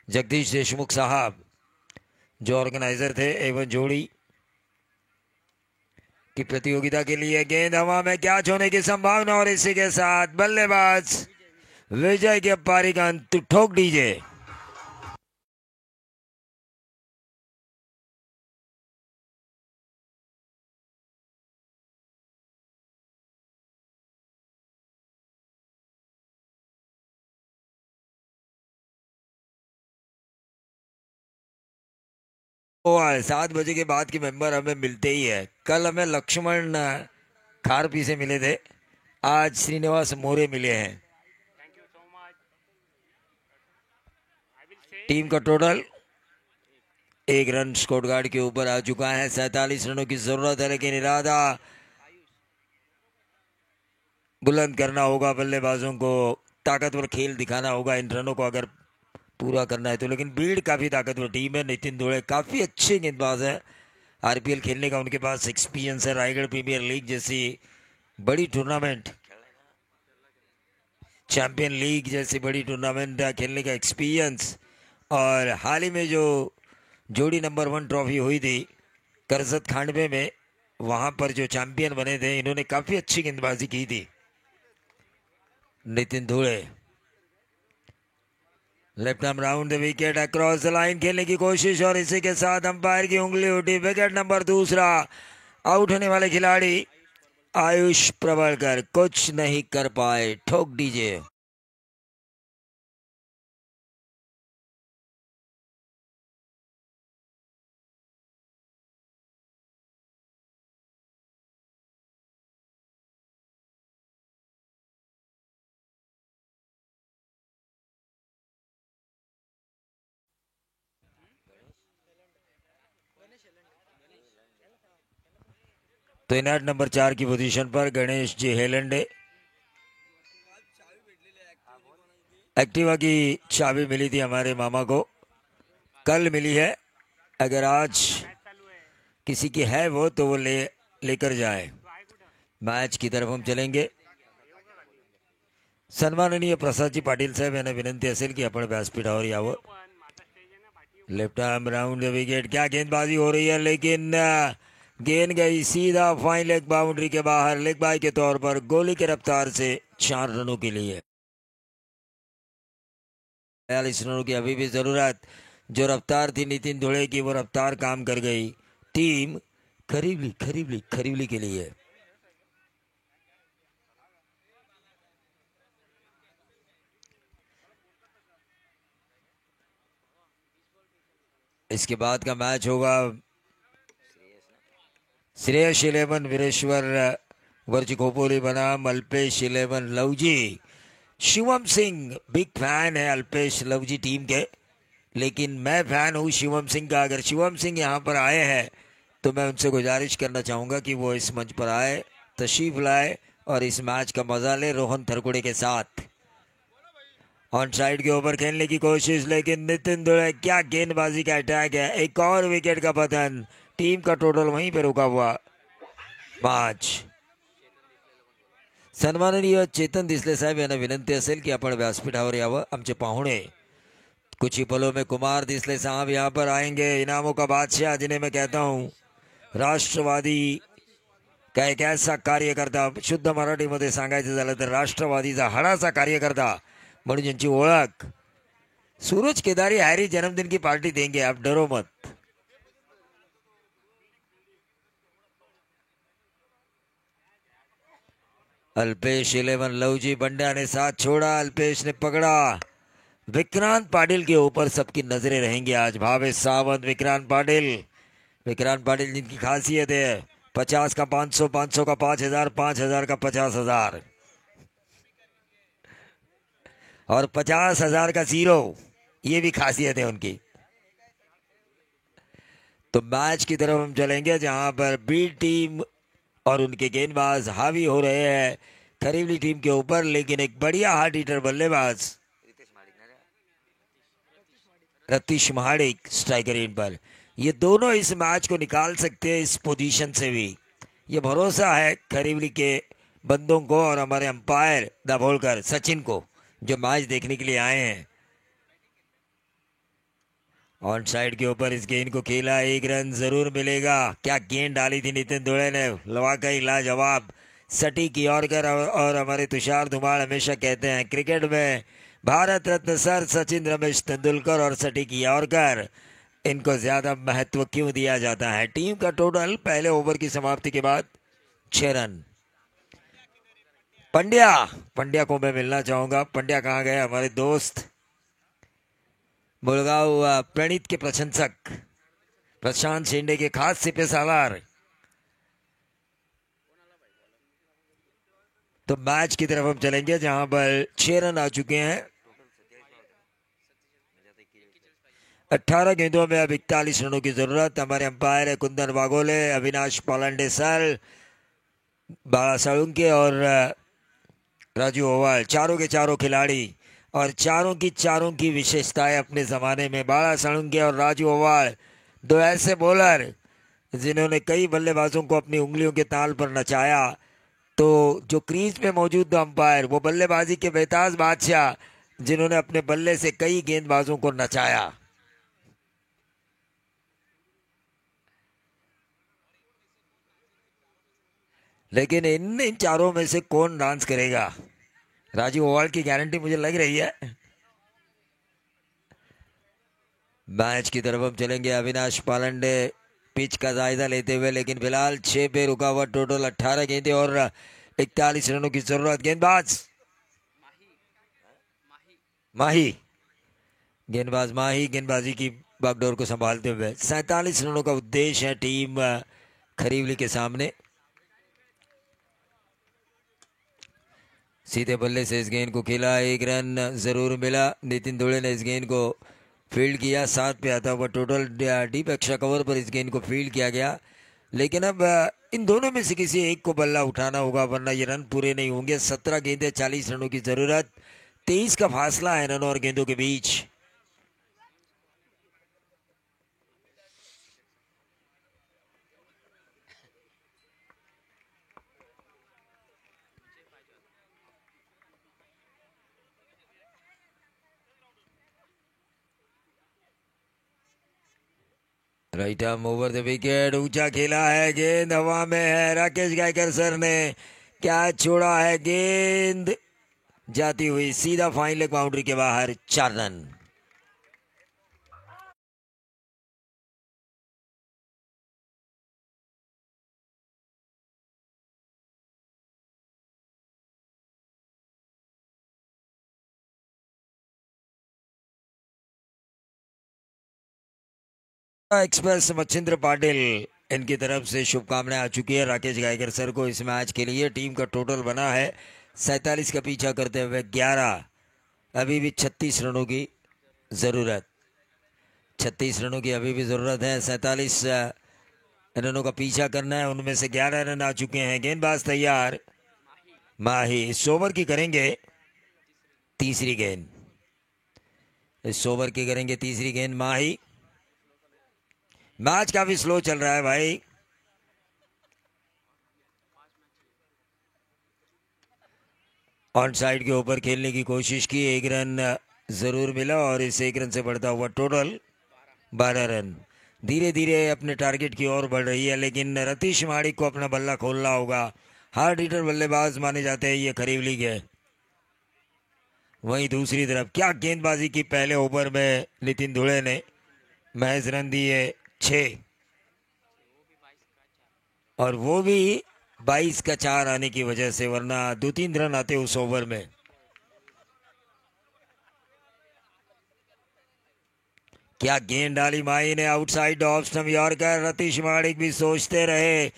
जगदीश देशमुख साहब, जो ऑर्गेनाइजर थे A1 जोड़ी की प्रतियोगिता के लिए। गेंद हवा में कैच होने की संभावना और इसी के साथ बल्लेबाज विजय के पारी का अंत ठोक दीजिए। और 7 बजे के बाद के मेंबर हमें मिलते ही है। कल हमें लक्ष्मण खारपी से मिले थे, आज श्रीनिवास मोरे मिले हैं। टीम का टोटल 1 रन स्कोर कार्ड के ऊपर आ चुका है। 47 रनों की जरूरत है, लेकिन इरादा बुलंद करना होगा, बल्लेबाजों को ताकतवर खेल दिखाना होगा इन रनों को अगर पूरा करना है तो। लेकिन बीड़ काफी ताकतवर टीम है। नितिन धुले काफी अच्छे गेंदबाज है, आरपीएल खेलने का उनके पास एक्सपीरियंस है। रायगढ़ प्रीमियर लीग जैसी बड़ी टूर्नामेंट, चैंपियन लीग जैसी बड़ी टूर्नामेंट खेलने का एक्सपीरियंस, और हाल ही में जो जोड़ी नंबर 1 ट्रॉफी हुई थी करजत खांडवे में, वहां पर जो चैंपियन बने थे, इन्होंने काफी अच्छी गेंदबाजी की थी। Nitin Dhule left arm round the wicket, across the line खेलने की कोशिश, और इसी के साथ अंपायर की उंगली उठी। विकेट नंबर 2, आउट होने वाले खिलाड़ी आयुष प्रबलकर कुछ नहीं कर पाए, ठोक दीजिए। तो इनायत नंबर 4 की पोजीशन पर गणेश जी हेलंडे। एक्टिवा की चाबी मिली थी हमारे मामा को, कल मिली है। अगर आज किसी की है वो तो वो लेकर जाए। मैच की तरफ हम चलेंगे। सन्माननीय प्रसाद जी पाटील साहेब यांना विनंती असेल की आपण व्यासपीठावर यावं। Left arm round the wicket, क्या गेंदबाजी हो रही है, लेकिन गेंद गई सीधा फाइन लेग बाउंड्री के बाहर। लेग बाय के तौर पर गोली के रफ्तार से 4 रनों के लिए 42 रनों की अभी भी जरूरत। जो रफ्तार थी नितिन धुले की वो रफ्तार काम कर गई। टीम खरीवली के लिए। इसके बाद का मैच होगा श्रेयस 11 वीरेश्वर वर्ची खोपोली बनाम अल्पेश 11 लवजी। शिवम सिंह बिग फैन है अल्पेश लवजी टीम के, लेकिन मैं फैन हूँ शिवम सिंह का। अगर शिवम सिंह यहाँ पर आए हैं तो मैं उनसे गुजारिश करना चाहूँगा कि वो इस मंच पर आए, तशरीफ लाए और इस मैच का मजा ले रोहन थरकुड़े के साथ। ऑन साइड के ऊपर खेलने की कोशिश, लेकिन नितिन धुले क्या गेंदबाजी का अटैक है। एक और विकेट का पतन, टीम का टोटल वहीं पे रुका हुआ 5। सन्माननीय चेतन दिसले साहेब यांना विनंती असेल की आपण व्यासपीठावर यावं। आमचे पाहुणे कुछ ही पलों में कुमार दिसले साहब यहाँ पर आएंगे, इनामों का बादशाह जिन्हें मैं कहता हूँ राष्ट्रवादी का एक ऐसा कार्यकर्ता, शुद्ध मराठीमध्ये सांगायचं झालं तर राष्ट्रवादीचा हाडाचा कार्यकर्ता म्हणून ज्यांची ओळख। सूरज केदारी हैरी जन्मदिन की पार्टी देंगे, आप डरो मत। अल्पेश 11 लवजी बंड्या ने साथ छोड़ा, अल्पेश ने पकड़ा। विक्रांत पाटिल के ऊपर सबकी नजरें रहेंगी आज। भावेश सावंत, विक्रांत पाटिल जिनकी खासियत है 50 का 500, 500 का 5000, 5000 का 50,000 और 50,000 का 0, ये भी खासियत है उनकी। तो मैच की तरफ हम चलेंगे जहां पर बी टीम और उनके गेंदबाज हावी हो रहे हैं खरीवली टीम के ऊपर, लेकिन एक बढ़िया हार्ड हिटर बल्लेबाज रतीश महाडिक स्ट्राइकर इन पर, ये दोनों इस मैच को निकाल सकते हैं इस पोजीशन से भी। ये भरोसा है खरीवली के बंदों को और हमारे अंपायर दाभोलकर सचिन को जो मैच देखने के लिए आए हैं। ऑन साइड के ऊपर इस गेंद को खेला, 1 रन जरूर मिलेगा। क्या गेंद डाली थी नितिन धुले ने, वाकई लाजवाब सटीक यॉर्कर। और हमारे तुषार धुमाड़ हमेशा कहते हैं क्रिकेट में भारत रत्न सर सचिन रमेश तेंदुलकर और सटीक यॉर्कर, इनको ज्यादा महत्व क्यों दिया जाता है। टीम का टोटल पहले ओवर की समाप्ति के बाद 6 रन। पंड्या को मैं मिलना चाहूंगा। पंड्या कहाँ गए हमारे दोस्त मुलगांव प्रणीत के प्रशंसक प्रशांत शिंदे के खास सिपे सालार। तो मैच की तरफ हम चलेंगे जहां पर 6 रन आ चुके हैं। 18 गेंदों में अब 41 रनों की जरूरत। हमारे अंपायर है कुंदन वागोले, अविनाश पालंडे सर, बाला साळुंके और राजू ओवाल, चारों के चारों खिलाड़ी और चारों की विशेषताएं अपने जमाने में। बाला साळुंके और राजू ओवाल दो ऐसे बॉलर जिन्होंने कई बल्लेबाजों को अपनी उंगलियों के ताल पर नचाया। तो जो क्रीज पे मौजूद अंपायर वो बल्लेबाजी के बेताज बादशाह जिन्होंने अपने बल्ले से कई गेंदबाजों को नचाया। लेकिन इन चारों में से कौन डांस करेगा, राजू ओवाल की गारंटी मुझे लग रही है। मैच की तरफ हम चलेंगे। अविनाश पालंडे पिच का जायजा लेते हुए, लेकिन फिलहाल 6 पे रुका हुआ। टोटल 18 गेंदें और 41 रनों की जरूरत। गेंदबाज माही गेंदबाजी की बागडोर को संभालते हुए 47 रनों का उद्देश्य है टीम खरीवली के सामने। सीधे बल्ले से इस गेंद को खेला, 1 रन जरूर मिला। नितिन धुले ने इस गेंद को फील्ड किया, 7 पे आता हुआ टोटल। डीप एक्स्ट्रा कवर पर इस गेंद को फील्ड किया गया, लेकिन अब इन दोनों में से किसी एक को बल्ला उठाना होगा वरना ये रन पूरे नहीं होंगे। 17 गेंदें 40 रनों की जरूरत। 23 का फासला है रनों और गेंदों के बीच। Right arm over the wicket, ऊंचा खेला है, गेंद हवा में है। राकेश गायकर सर ने कैच छोड़ा है, गेंद जाती हुई सीधा फाइन लेग बाउंड्री के बाहर। 4 रन। एक्सप्रेस मच्छिंद्र पाटिल इनकी तरफ से शुभकामनाएं आ चुकी है राकेश गायकर सर को इस मैच के लिए। टीम का टोटल बना है 47 का पीछा करते हुए 11। अभी भी 36 रनों की ज़रूरत, 36 रनों की अभी भी ज़रूरत है। 47 रनों का पीछा करना है, उनमें से 11 रन आ चुके हैं। गेंदबाज तैयार, माही इस ओवर की करेंगे तीसरी गेंद, इस ओवर की करेंगे तीसरी गेंद माही। मैच काफी स्लो चल रहा है भाई। ऑन साइड के ऊपर खेलने की कोशिश की, 1 रन जरूर मिला और इस 1 रन से बढ़ता हुआ टोटल 12 रन। धीरे धीरे अपने टारगेट की ओर बढ़ रही है, लेकिन रतीश माड़िक को अपना बल्ला खोलना होगा। हार्ड हिटर बल्लेबाज माने जाते हैं ये खरीव लीग है। वहीं दूसरी तरफ क्या गेंदबाजी की पहले ओवर में नितिन धुले ने, महज रन दिए 6 और वो भी 22 का 4 आने की वजह से, वरना 2-3 रन आते उस ओवर में। क्या गेंद डाली माही ने, outside off stump yorker. Ratish Madik भी सोचते रहे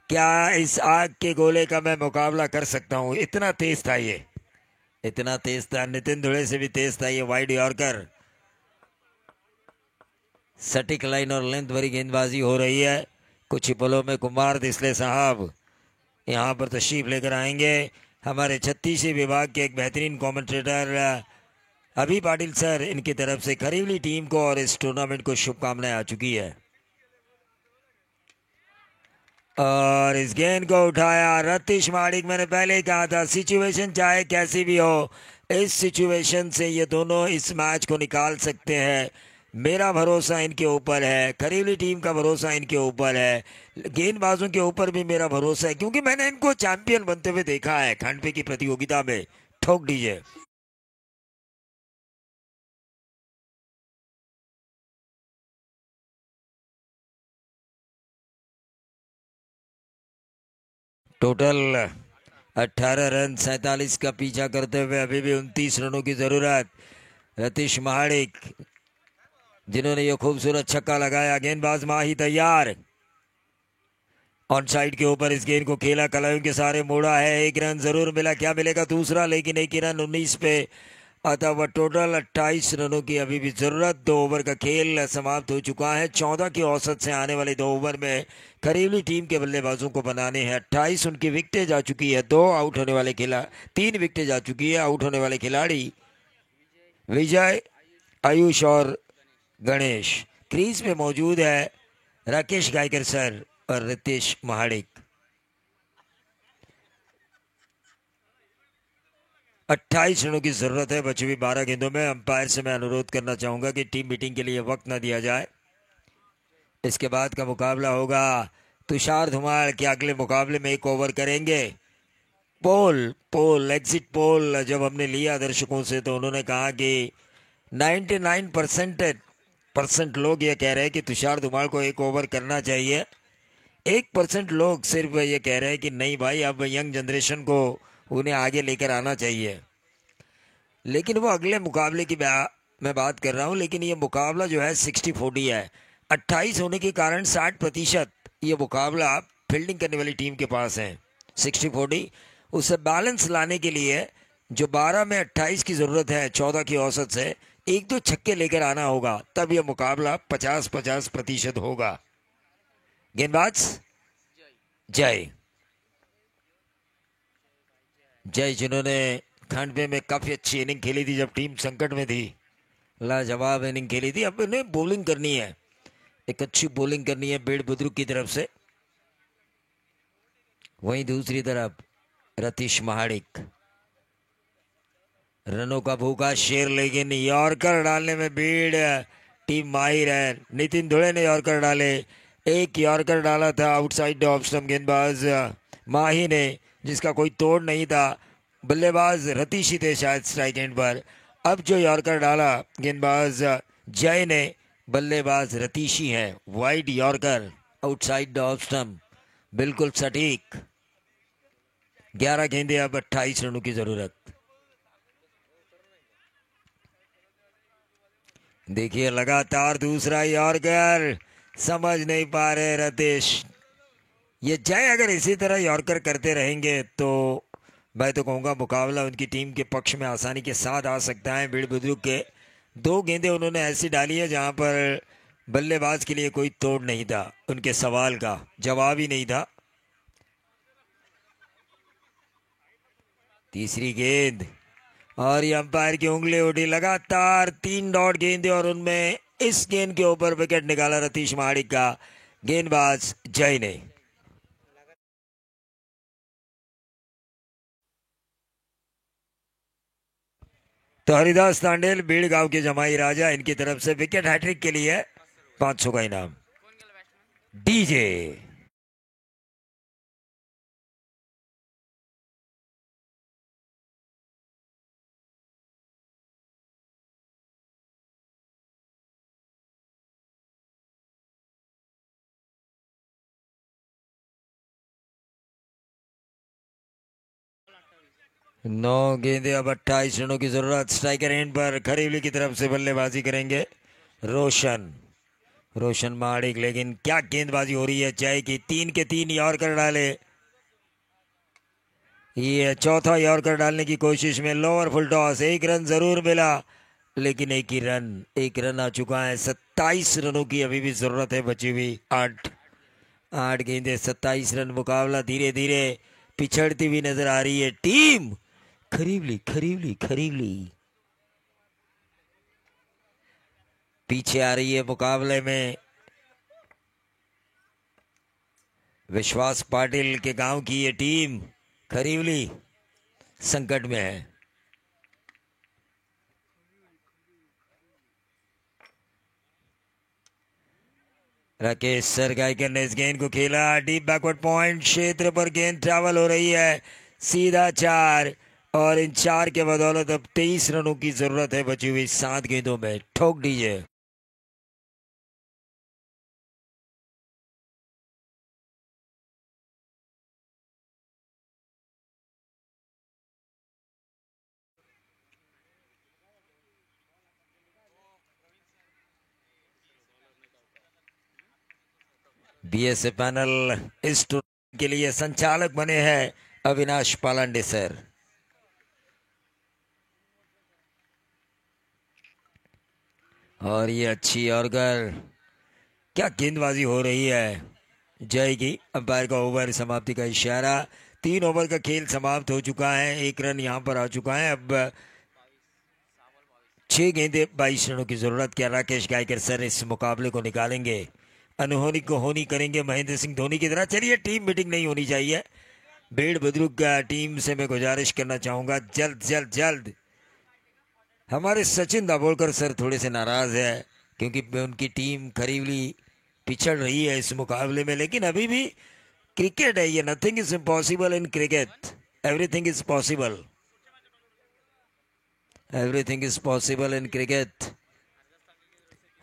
क्या इस आग के गोले का मैं मुकाबला कर सकता हूं। इतना तेज था ये, इतना तेज था, नितिन धुले से भी तेज था ये वाइड यॉर्कर। सटीक लाइन और लेंथ भरी गेंदबाजी हो रही है। कुछ ही पलों में कुमार दिसले साहब यहाँ पर तशरीफ लेकर आएंगे। हमारे छत्तीसवें विभाग के एक बेहतरीन कमेंटेटर अभी पाटिल सर, इनकी तरफ से खरीवली टीम को और इस टूर्नामेंट को शुभकामनाएं आ चुकी है। और इस गेंद को उठाया रतीश माड़िक। मैंने पहले ही कहा था सिचुएशन चाहे कैसी भी हो, इस सिचुएशन से ये दोनों इस मैच को निकाल सकते हैं। मेरा भरोसा इनके ऊपर है, खरीवली टीम का भरोसा इनके ऊपर है, गेंदबाजों के ऊपर भी मेरा भरोसा है, क्योंकि मैंने इनको चैंपियन बनते हुए देखा है खंडपे की प्रतियोगिता में। ठोक दीजिए। टोटल 18 रन, 47 का पीछा करते हुए अभी भी 29 रनों की जरूरत। रतीश माड़िक जिन्होंने ये खूबसूरत छक्का लगाया। गेंदबाज माही तैयार, ऑन साइड के ऊपर इस गेंद को खेला, कलायों के सारे मोड़ा है। 1 रन जरूर मिला, क्या मिलेगा दूसरा, लेकिन 1 ही रन 19 पे आता हुआ टोटल 28 रनों की अभी भी जरूरत। 2 ओवर का खेल समाप्त हो चुका है। 14 की औसत से आने वाले 2 ओवर में खरीवली टीम के बल्लेबाजों को बनाने हैं 28। उनकी विकेटें जा चुकी है 2, आउट होने वाले खिला 3 विकेटें जा चुकी है। आउट होने वाले खिलाड़ी विजय, आयुष और गणेश। क्रीज पे मौजूद है राकेश गायकर सर और रितेश महाड़िक। 28 रनों की जरूरत है बची हुई 12 गेंदों में। अंपायर से मैं अनुरोध करना चाहूंगा कि टीम मीटिंग के लिए वक्त न दिया जाए। इसके बाद का मुकाबला होगा तुषार धुमाल के अगले मुकाबले में 1 ओवर करेंगे। पोल एग्जिट पोल जब हमने लिया दर्शकों से, तो उन्होंने कहा कि 99% लोग ये कह रहे हैं कि तुषार धुमाल को 1 ओवर करना चाहिए। 1% लोग सिर्फ ये कह रहे हैं कि नहीं भाई, अब यंग जनरेशन को उन्हें आगे लेकर आना चाहिए। लेकिन वो अगले मुकाबले की मैं बात कर रहा हूँ। लेकिन ये मुकाबला जो है 60-40 है। 28 होने के कारण 60% ये मुकाबला फील्डिंग करने वाली टीम के पास है। 60-40 उसे बैलेंस लाने के लिए जो 12 में 28 की ज़रूरत है 14 की औसत से, 1-2 छक्के लेकर आना होगा, तब यह मुकाबला 50-50% होगा। गेंदबाज जय जिन्होंने खंडवे में काफी अच्छी इनिंग खेली थी जब टीम संकट में थी, लाजवाब इनिंग खेली थी। अब इन्हें बॉलिंग करनी है, एक अच्छी बॉलिंग करनी है बेड़ बुद्रुक की तरफ से। वहीं दूसरी तरफ रतीश महाड़िक रनों का भूखा शेर, लेकिन यॉर्कर डालने में बीड़ टीम माहिर है। नितिन धुले ने यॉर्कर डाले, 1 यॉर्कर डाला था आउटसाइड ऑफ स्टंप गेंदबाज माही ने, जिसका कोई तोड़ नहीं था। बल्लेबाज रतीश ही थे शायद स्ट्राइक एंड पर। अब जो यॉर्कर डाला गेंदबाज जय ने, बल्लेबाज रतीशी है। Wide yorker outside off stump, बिल्कुल सटीक। 11 गेंदे, अब 28 रनों की जरूरत। देखिए लगातार दूसरा यॉर्कर, समझ नहीं पा रहे रतीश। ये जय अगर इसी तरह यॉर्कर करते रहेंगे तो मैं तो कहूँगा मुकाबला उनकी टीम के पक्ष में आसानी के साथ आ सकता है। भीड़ बुजुर्ग के 2 गेंदें उन्होंने ऐसी डाली है जहां पर बल्लेबाज के लिए कोई तोड़ नहीं था, उनके सवाल का जवाब ही नहीं था। तीसरी गेंद और ये अंपायर की उंगली उठी। लगातार 3 डॉट गेंदें और उनमें इस गेंद के ऊपर विकेट निकाला रतीश महाडिक का गेंदबाज जय ने। तो हरिदास तांडेल बीड़ गांव के जमाई राजा, इनकी तरफ से विकेट हैट्रिक के लिए 500 का इनाम। डीजे नौ गेंदे अब 28 रनों की जरूरत। स्ट्राइकर एंड पर खरीवली की तरफ से बल्लेबाजी करेंगे रोशन महाडिक। लेकिन क्या गेंदबाजी हो रही है जय की। 3 के 3 यॉर्कर डाले। ये चौथा यॉर्कर डालने की कोशिश में लोअर फुल टॉस। 1 रन जरूर मिला लेकिन एक रन आ चुका है। 27 रनों की अभी भी जरूरत है बची हुई। 8 गेंदे 27 रन। मुकाबला धीरे धीरे पिछड़ती हुई नजर आ रही है टीम खरीवली पीछे आ रही है मुकाबले में। विश्वास पाटिल के गांव की ये टीम खरीवली संकट में है। राकेश सरगायकर ने इस गेंद को खेला। डीप बैकवर्ड पॉइंट क्षेत्र पर गेंद ट्रैवल हो रही है। सीधा 4 और इन 4 के बदौलत अब 23 रनों की जरूरत है बची हुई 7 गेंदों में। ठोक दीजिए। बीएसए पैनल इस टूर्नामेंट के लिए संचालक बने हैं अविनाश पालांडे सर। और ये अच्छी ऑर्गर, क्या गेंदबाजी हो रही है जय की। अंपायर का ओवर समाप्ति का इशारा। 3 ओवर का खेल समाप्त हो चुका है। 1 रन यहां पर आ चुका है। अब 6 गेंदे 22 रनों की जरूरत। क्या राकेश गायकर सर इस मुकाबले को निकालेंगे? अनहोनी को होनी करेंगे महेंद्र सिंह धोनी की तरह। चलिए, टीम मीटिंग नहीं होनी चाहिए। भीड़ बुजुर्ग टीम से मैं गुजारिश करना चाहूंगा जल्द हमारे सचिन दाभोलकर सर थोड़े से नाराज है क्योंकि उनकी टीम खरीवली पिछड़ रही है इस मुकाबले में। लेकिन अभी भी क्रिकेट है ये। Nothing is impossible in cricket, everything is possible. Everything is possible in cricket.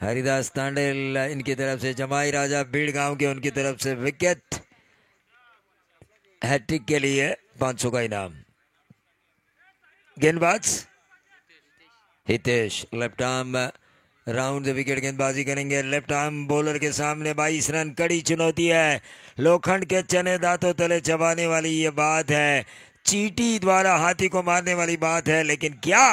Haridas Tandel इनकी तरफ से जमाई राजा बीड़ गांव के, उनकी तरफ से विकेट हैट्रिक के लिए 500 का इनाम। गेंदबाज Hitesh left arm round the wicket गेंदबाजी करेंगे। लेफ्ट आर्म बॉलर के सामने 22 रन कड़ी चुनौती है। लोखंड के चने दांतों तले चबाने वाली ये बात है। चींटी द्वारा हाथी को मारने वाली बात है। लेकिन क्या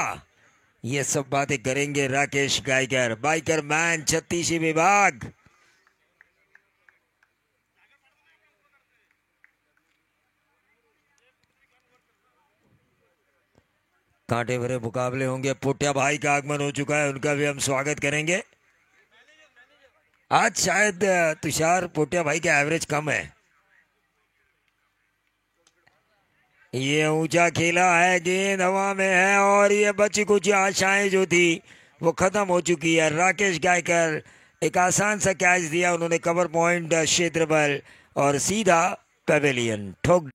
ये सब बातें करेंगे राकेश गायकर, बाइकर मैन, छत्तीसी विभाग। कांटे भरे मुकाबले होंगे। पोटिया भाई का आगमन हो चुका है, उनका भी हम स्वागत करेंगे। आज शायद तुषार पोटिया भाई का एवरेज कम है। ये ऊंचा खेला है, गेंद हवा में है और ये बची कुछ आशाएं जो थी वो खत्म हो चुकी है। राकेश गायकर एक आसान सा कैच दिया उन्होंने कवर पॉइंट क्षेत्र पर और सीधा पेवेलियन ठोक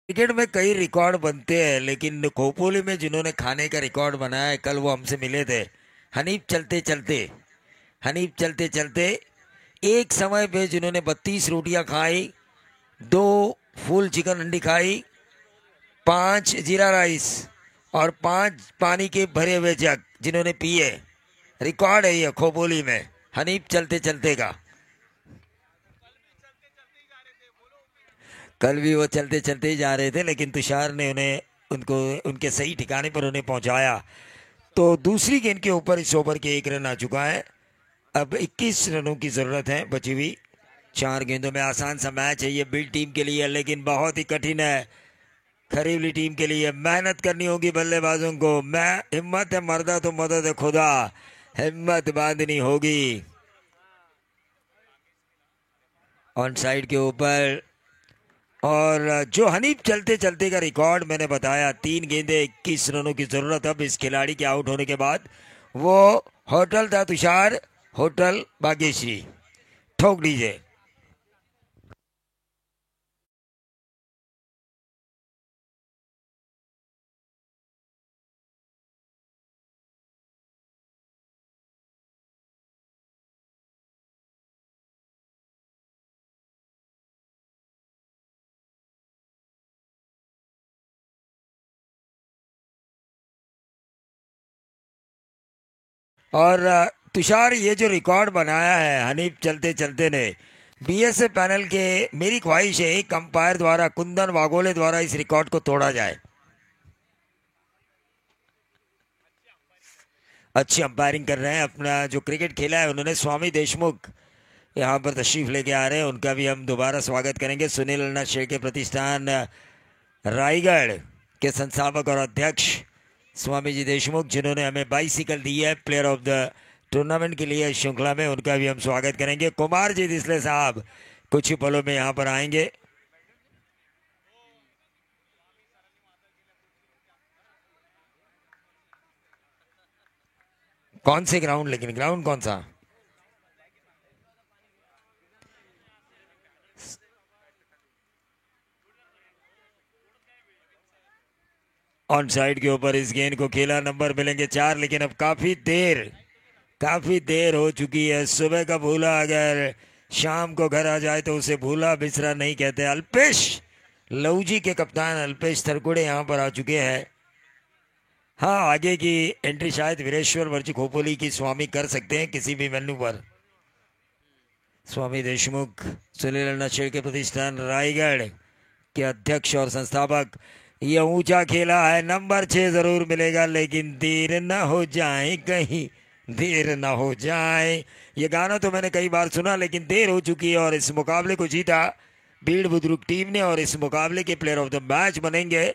क्रिकेट में कई रिकॉर्ड बनते हैं, लेकिन खोपोली में जिन्होंने खाने का रिकॉर्ड बनाया है, कल वो हमसे मिले थे। हनीफ चलते चलते, हनीफ चलते चलते एक समय पे जिन्होंने 32 रोटियां खाई, 2 फुल चिकन हंडी खाई, 5 जीरा राइस और 5 पानी के भरे हुए जग जिन्होंने पिए। रिकॉर्ड है ये खोपोली में हनीफ चलते चलते का। कल भी वो चलते चलते ही जा रहे थे, लेकिन तुषार ने उनको उनके सही ठिकाने पर उन्हें पहुंचाया। तो दूसरी गेंद के ऊपर इस ओवर के 1 रन आ चुका है। अब 21 रनों की जरूरत है बची हुई 4 गेंदों में। आसान सा मैच है ये बिल्ड टीम के लिए, लेकिन बहुत ही कठिन है खरीवली टीम के लिए। मेहनत करनी होगी बल्लेबाजों को। मैं हिम्मत है मर्दा तो मदद है खुदा, हिम्मत बांधनी होगी। ऑन साइड के ऊपर, और जो हनीफ चलते चलते का रिकॉर्ड मैंने बताया, 3 गेंदे 21 रनों की जरूरत। अब इस खिलाड़ी के आउट होने के बाद वो होटल था तुषार, होटल भाग्यश्री। ठोक दीजिए। और तुषार, ये जो रिकॉर्ड बनाया है हनीफ चलते चलते ने, बीएसए पैनल के, मेरी ख्वाहिश है एक अंपायर द्वारा, कुंदन वागोले द्वारा इस रिकॉर्ड को तोड़ा जाए। अच्छी अंपायरिंग कर रहे हैं। अपना जो क्रिकेट खेला है उन्होंने, स्वामी देशमुख यहाँ पर तशरीफ लेके आ रहे हैं, उनका भी हम दोबारा स्वागत करेंगे। सुनील अन्ना शेर प्रतिष्ठान रायगढ़ के संस्थापक और अध्यक्ष स्वामी जी देशमुख, जिन्होंने हमें बाइसिकल दी है प्लेयर ऑफ द टूर्नामेंट के लिए इस श्रृंखला में, उनका भी हम स्वागत करेंगे। कुमार जी दिसले साहब कुछ ही पलों में यहाँ पर आएंगे। कौन से ग्राउंड, लेकिन ग्राउंड कौन सा? ऑन साइड के ऊपर इस गेंद को खेला, नंबर मिलेंगे 4, लेकिन अब काफी देर हो चुकी है। सुबह का भूला अगर शाम को घर आ जाए तो उसे भूला बिसरा नहीं कहते। अल्पेश लऊजी के कप्तान अल्पेश थरकुड़े यहाँ पर आ चुके हैं। हाँ, आगे की एंट्री शायद वीरेश्वर वर्ची खोपोली की स्वामी कर सकते हैं किसी भी वेन्यू पर। स्वामी देशमुख सुनील अन्ना शेर के प्रतिष्ठान रायगढ़ के अध्यक्ष और संस्थापक। ये ऊंचा खेला है, नंबर 6 जरूर मिलेगा, लेकिन देर न हो जाए, कहीं देर न हो जाए। ये गाना तो मैंने कई बार सुना, लेकिन देर हो चुकी है। और इस मुकाबले को जीता बीड़ बुद्रुक टीम ने, और इस मुकाबले के प्लेयर ऑफ द मैच बनेंगे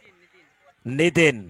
नितिन।